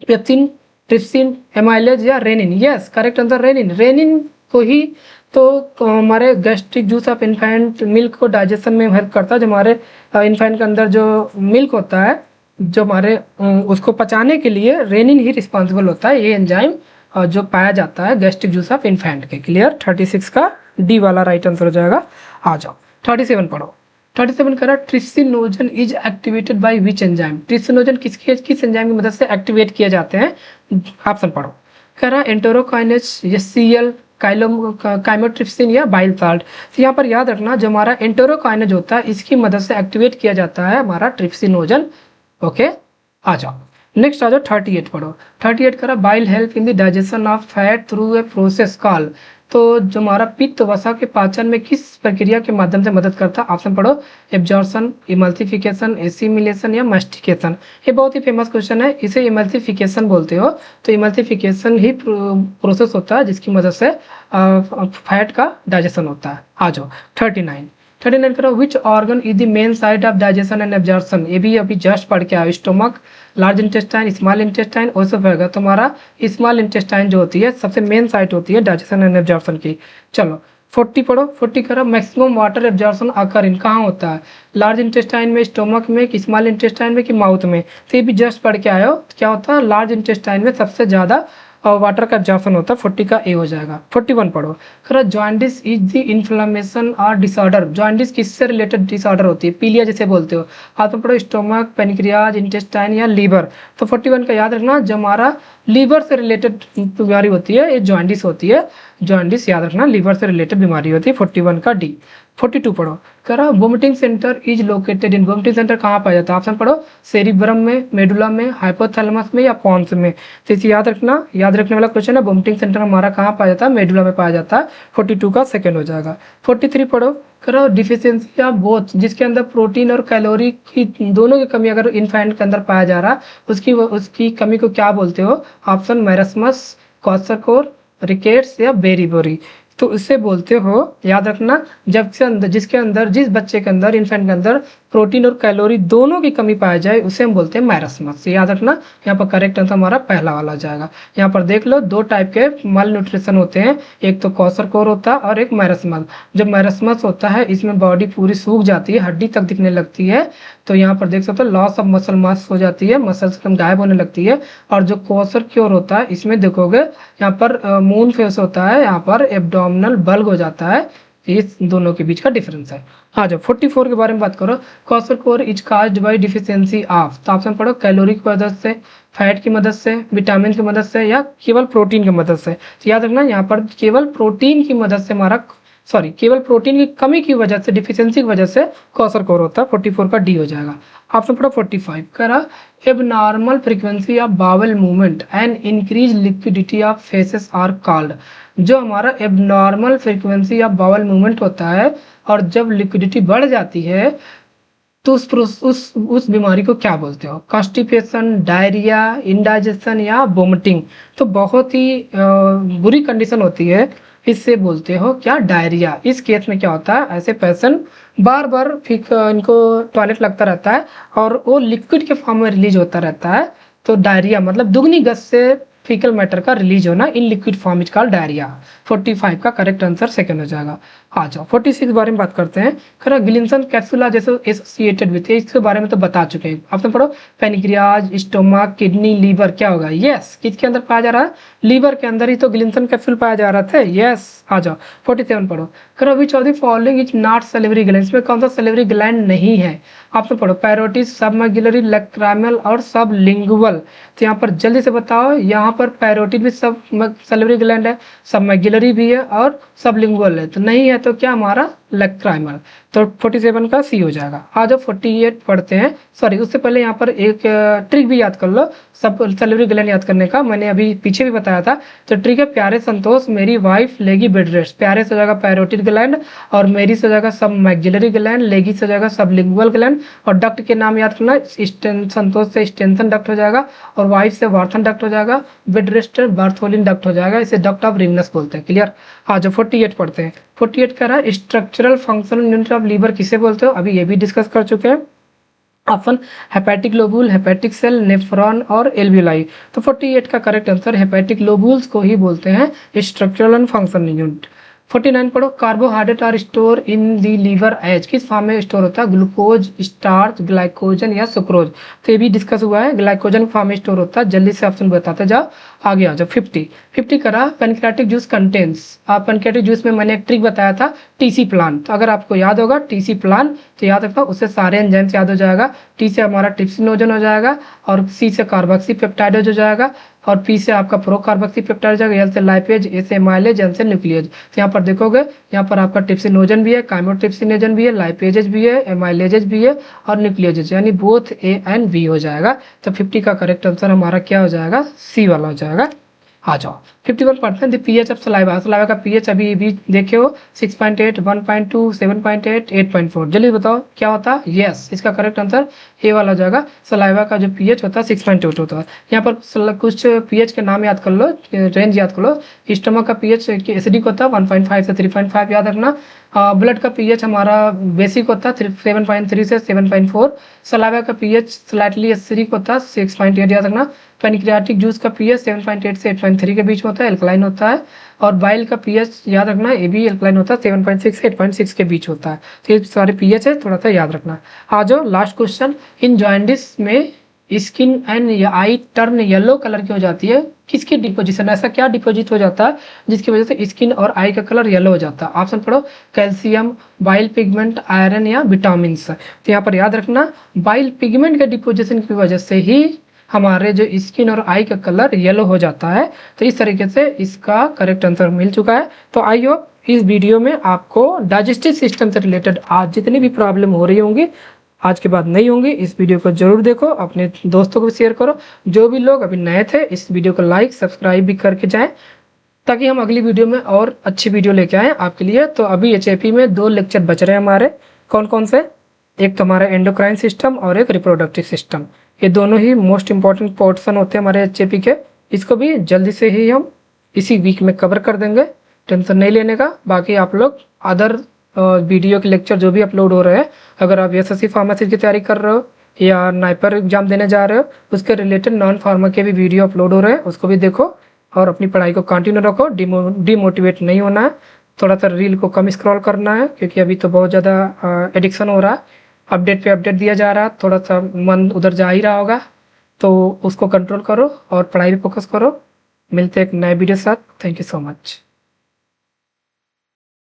पेप्सिन, ट्रिप्सिन, एमाइलेज या rennin? Yes, correct answer rennin. Rennin को ही तो हमारे gastric juice of infant milk को डाइजेशन में हेल्प करता है। जो हमारे इन्फेंट के अंदर जो मिल्क होता है जो हमारे उसको पचाने के लिए रेनिन ही रिस्पॉन्सिबल होता है, ये एंजाइम जो पाया जाता है गैस्ट्रिक जूस ऑफ इन्फेंट के। क्लियर? 36 का डी वाला राइट आंसर हो जाएगा। आ जाओ 37 पढ़ो। 37 कह रहा trypsinogen is activated by which enzyme? Trypsinogen किस एंजाइम की मदद से एक्टिवेट किए जाते हैं? ऑप्शन पढ़ो। कह रहा एंटेरोकाइनेज, एचसीएल, काइमोट्रिप्सिन या बाइल साल्ट। तो यहाँ पर याद रखना जो हमारा एंटेरोकाइनेज होता है इसकी मदद से एक्टिवेट किया जाता है हमारा ट्रिप्सिनोजन। ओके, आ जाओ नेक्स्ट आ जाओ 38 पढ़ो। 38 करा bile help in the digestion of fat through a process call. तो जो हमारा पित्त वसा के पाचन में किस प्रक्रिया के माध्यम से मदद करता है? ऑप्शन पढ़ो। एब्जॉर्प्शन, इमल्सिफिकेशन, एसिमिलेशन या मास्टिकेशन। ये बहुत ही फेमस क्वेश्चन है, इसे इमल्सिफिकेशन बोलते हो। तो इमल्सिफिकेशन ही प्रोसेस होता है जिसकी मदद से फैट का डाइजेशन होता है। आ जाओ 39 करो। Which organ is the main site of digestion and absorption? ये भी अभी जस्ट पढ़ के आओ। Stomach, large intestine, small intestine, oesophagus. तुम्हारा स्मॉल इंटेस्टाइन जो होती है सबसे मेन साइट होती है डाइजेशन एंड एब्जॉर्प्शन की। चलो 40 पढ़ो। 40 करो। मैक्सिमम वाटर एब्जॉर्प्शन अकर इन कहाँ होता है? लार्ज इंटेस्टाइन में, स्टोमक में, कि स्मॉल इंटेस्टाइन में, कि माउथ में? तो ये भी जस्ट पढ़ के आए हो। क्या होता है? लार्ज इंटेस्टाइन में सबसे ज़्यादा और वाटर का एब्जॉर्प्शन होता है। 40 का ए हो जाएगा। 41 पढ़ो। करा जॉन्डिस इज द इन्फ्लेमेशन और डिसऑर्डर। जॉन्डिस किससे रिलेटेड डिसऑर्डर होती है? पीलिया जिसे बोलते हो। हाथ में पढ़ो। स्टोमक, पेनक्रियाज, इंटेस्टाइन या लीवर। तो 41 का याद रखना जो हमारा लीवर से रिलेटेड बीमारी होती है ये जॉन्डिस होती है। जॉन्डिस याद रखना लीवर से रिलेटेड बीमारी होती है। 41 का डी। 42 पढ़ो, कह रहा vomiting centre is located in, vomiting centre कहाँ पाया जाता है? ऑप्शन पढ़ो, सेरिब्रम में, मेडुला में, हाइपोथैलेमस में या पॉन्स में। तो इसे याद रखना, याद रखने वाला क्वेश्चन है। वोमिटिंग सेंटर हमारा कहाँ पाया जाता है? मेडुला में पाया जाता है। 42 का सेकंड हो जाएगा। 43 पढ़ो, करो डिफिशियंसी ऑफ बोथ, जिसके अंदर प्रोटीन और कैलोरी की दोनों की कमी अगर इन्फेंट के अंदर पाया जा रहा, उसकी कमी को क्या बोलते हो? ऑप्शन मैरस्मस, क्वार्टरकोर, रिकेट्स या बेरीबोरी। तो इससे बोलते हो, याद रखना, जब से अंदर जिसके अंदर जिस बच्चे के अंदर इन्फेंट के अंदर प्रोटीन और कैलोरी दोनों की कमी पाई जाए उसे हम बोलते हैं मैरस्मस। याद रखना, यहाँ पर करेक्ट आंसर हमारा पहला वाला जाएगा। यहाँ पर देख लो, दो टाइप के माल न्यूट्रिशन होते हैं, एक तो क्वार्टरकोर होता है और एक मैरस्मस। जब मैरस्मस होता है इसमें बॉडी पूरी सूख जाती है, हड्डी तक दिखने लगती है, तो यहाँ पर देख सकते हो लॉस ऑफ मसल मास हो जाती है, मसल्स एकदम गायब होने लगती है। और जो क्वार्टरकोर होता है इसमें देखोगे यहाँ पर मून फेस होता है, यहाँ पर एब्डोमिनल बल्ग हो जाता है। इस दोनों के बीच का डिफरेंस है। हाँ, जब 44 के बारे में बात करो, kwashiorkor is caused by deficiency of, तो ऑप्शन पढ़ो, कैलोरी की मदद से, फैट की मदद से, विटामिन की मदद से या केवल प्रोटीन की मदद से। तो याद रखना, यहाँ पर केवल प्रोटीन की मदद से हमारा केवल प्रोटीन की कमी की वजह से, डिफिशियंसी की वजह से क्वार्टरकोर होता है। 44 का डी हो जाएगा। ऑप्शन पढ़ो 45, करा abnormal frequency of bowel movement and increase liquidity of faeces are called. जो हमारा abnormal frequency of bowel movement होता है और जब लिक्विडिटी बढ़ जाती है तो उस बीमारी को क्या बोलते हो? कॉन्स्टिपेशन, डायरिया, इंडाइजेशन या वोमिटिंग। तो बहुत ही बुरी कंडीशन होती है, इससे बोलते हो क्या? डायरिया। इस केस में क्या होता है, ऐसे पेशेंट बार बार इनको टॉयलेट लगता रहता है और वो लिक्विड के फॉर्म में रिलीज होता रहता है। तो डायरिया मतलब दुगनी गति से फीकल मैटर का रिलीज होना in liquid form is called diarrhoea. 45 का करेक्ट आंसर सेकंड हो जाएगा। आ जाओ 46 के बारे में बात करते हैं। खरा गिलिंसन कैप्सुला जैसे एसोसिएटेड विथ, इसके बारे में तो बता चुके हैं। आपने पढ़ो, पैनक्रियाज, स्टोमक, किडनी, लीवर क्या होगा? यस, किसके अंदर पाया जा रहा है? लीवर के अंदर ही तो गिलिंसन कैप्सूल पाया जा रहा था। यस, आ जाओ 47 पढ़ो। खरा which of the following is not salivary gland, इसमें कौन सा सैलिवरी ग्लैंड नहीं है? आपने पढ़ो, पैरोटिड, सबमैक्सिलरी, लैक्राइमल और सबलिंगुअल। तो यहाँ पर जल्दी से बताओ, यहाँ पर पैरोटिड भी सब सैलिवरी ग्लैंड है, सबमैक्सिलरी भी है और सबलिंगुअल है, तो नहीं है तो क्या हमारा? लैक्राइमल। तो 47 का सी हो जाएगा। आ जाओ 48 पढ़ते हैं। सॉरी, उससे पहले यहाँ पर एक ट्रिक भी याद कर लो सब सैलिवरी ग्लैंड याद करने का, मैंने अभी पीछे भी बताया था। तो ट्रिक है, प्यारे संतोष मेरी वाइफ लेगी बेड रेस्ट। प्यारे से हो जाएगा पैरोटिड ग्लैंड और मेरी से हो जाएगा सब मैक्सिलरी ग्लैंड, लेगी से हो जाएगा सबलिंगुअल ग्लैंड और डक्ट के नाम याद करना, संतोष से स्टेंसन डक्ट हो जाएगा और वाइफ से वार्थन डक्ट हो जाएगा, बेड रेस्ट बार्थोलिन डक्ट हो जाएगा, इसे डक्ट ऑफ रिंगनस बोलते हैं। क्लियर? हाँ, जो 48 पढ़ते हैं। 48 कह रहा है structural functional unit of liver किसे बोलते हो? अभी ये भी डिस्कस कर चुके हैं। Option hepatic lobule, hepatic cell, nephron और एल्वियोलाई। तो 48 का करेक्ट आंसर हेपेटिक लोबुल्स को ही बोलते हैं स्ट्रक्चरल एंड फंक्शनल यूनिट। 49 पढ़ो, carbohydrate are store in the liver as, किस फॉर्म में स्टोर होता है? ग्लूकोज, स्टार्च, ग्लाइकोजन या सुक्रोज। तो ये भी डिस्कस हुआ है, ग्लाइकोजन फॉर्म में स्टोर होता है। जल्दी से ऑप्शन बताते जाओ, आगे आ जाओ। 50 करा पैनक्रियाटिक जूस कंटेंस, आप पैनक्रियाटिक जूस में मैंने एक ट्रिक बताया था, टीसी प्लान। तो अगर आपको याद होगा टीसी प्लान तो याद रखना, उससे सारे एंजाइम्स याद हो जाएगा। टी से हमारा ट्रिप्सिनोजन हो जाएगा और सी से कार्बोक्सी पेप्टाइड हो जाएगा और पी से आपका प्रो कार्बोक्सी पेप्टाइड हो जाएगा, एल से लाइपेज, ए से एमाइलेज, एन से न्यूक्लियज। तो यहाँ पर देखोगे, यहाँ पर आपका ट्रिप्सिनोजन भी है, काइमोट्रिप्सिनोजन भी है, लाइपेजेज भी है, एमाइलेजेज भी है और न्यूक्लियजेज, यानी बोथ ए एंड बी हो जाएगा। तो 50 का करेक्ट आंसर हमारा क्या हो जाएगा? सी वाला हो जाएगा। आ जाओ 51% पीएच ऑफ सलाइवा, सलाइवा का पीएच अभी भी देखे हो 6.8, 1.2, 7.8, 8.4। जल्दी बताओ क्या होता है? यस, इसका करेक्ट आंसर ए वाला हो जाएगा। सलाइवा का जो पीएच होता है 6.8 होता है। यहाँ पर कुछ पीएच के नाम याद कर लो, रेंज याद कर लो। स्टमक का पीएच एसिडिक होता है 1.5 से 3.5 याद रखना। ब्लड का पीएच हमारा बेसिक होता है 7.3 से 7.4। सलाइवा का पीएच स्लाइटली एसिडिक होता है 6.8 याद रखना। पैनक्रियाटिक जूस का पीएच 7.8 से 8.3 के बीच में होता है, एल्कलाइन होता है। और बाइल का पीएच याद रखना, ये भी एल्कलाइन होता है, 7.6 से 8.6 के बीच होता है। तो ये सारे पीएच है, थोड़ा सा याद रखना। आ जाओ लास्ट क्वेश्चन, इन जॉइंडिस में skin and I turn yellow colour की हो जाती है, किसकी डिपोजिशन? ऐसा क्या डिपोजिट हो जाता है जिसकी वजह से स्किन और आई का कलर येलो हो जाता है? ऑप्शन पढ़ो, कैल्शियम, बाइल पिगमेंट, आयरन या विटामिन। तो यहाँ पर याद रखना, बाइल पिगमेंट के डिपोजिशन की वजह से ही हमारे जो स्किन और आई का कलर येलो हो जाता है। तो इस तरीके से इसका करेक्ट आंसर मिल चुका है। तो आई होप इस वीडियो में आपको डाइजेस्टिव सिस्टम से रिलेटेड आज जितनी भी प्रॉब्लम हो रही होंगी आज के बाद नहीं होंगी। इस वीडियो को जरूर देखो, अपने दोस्तों को भी शेयर करो। जो भी लोग अभी नए थे इस वीडियो को लाइक सब्सक्राइब भी करके जाएं, ताकि हम अगली वीडियो में और अच्छी वीडियो लेके आएँ आपके लिए। तो अभी HAP में 2 लेक्चर बच रहे हैं हमारे। कौन कौन से? एक तो हमारा एंडोक्राइन सिस्टम और एक रिप्रोडक्टिव सिस्टम। ये दोनों ही मोस्ट इंपॉर्टेंट पोर्शन होते हैं हमारे HAP के। इसको भी जल्दी से ही हम इसी वीक में कवर कर देंगे, टेंशन नहीं लेने का। बाकी आप लोग अदर वीडियो के लेक्चर जो भी अपलोड हो रहे हैं, अगर आप SSC फार्मेसी की तैयारी कर रहे हो या नाइपर एग्जाम देने जा रहे हो, उसके रिलेटेड नॉन फार्मा के भी वीडियो अपलोड हो रहे हैं, उसको भी देखो और अपनी पढ़ाई को कंटिन्यू रखो। डिमोटिवेट नहीं होना है, थोड़ा सा रील को कम स्क्रॉल करना है, क्योंकि अभी तो बहुत ज़्यादा एडिक्शन हो रहा है, अपडेट पे अपडेट दिया जा रहा है, थोड़ा सा मन उधर जा ही रहा होगा, तो उसको कंट्रोल करो और पढ़ाई पे फोकस करो। मिलते हैं एक नए वीडियो के साथ। Thank you so much.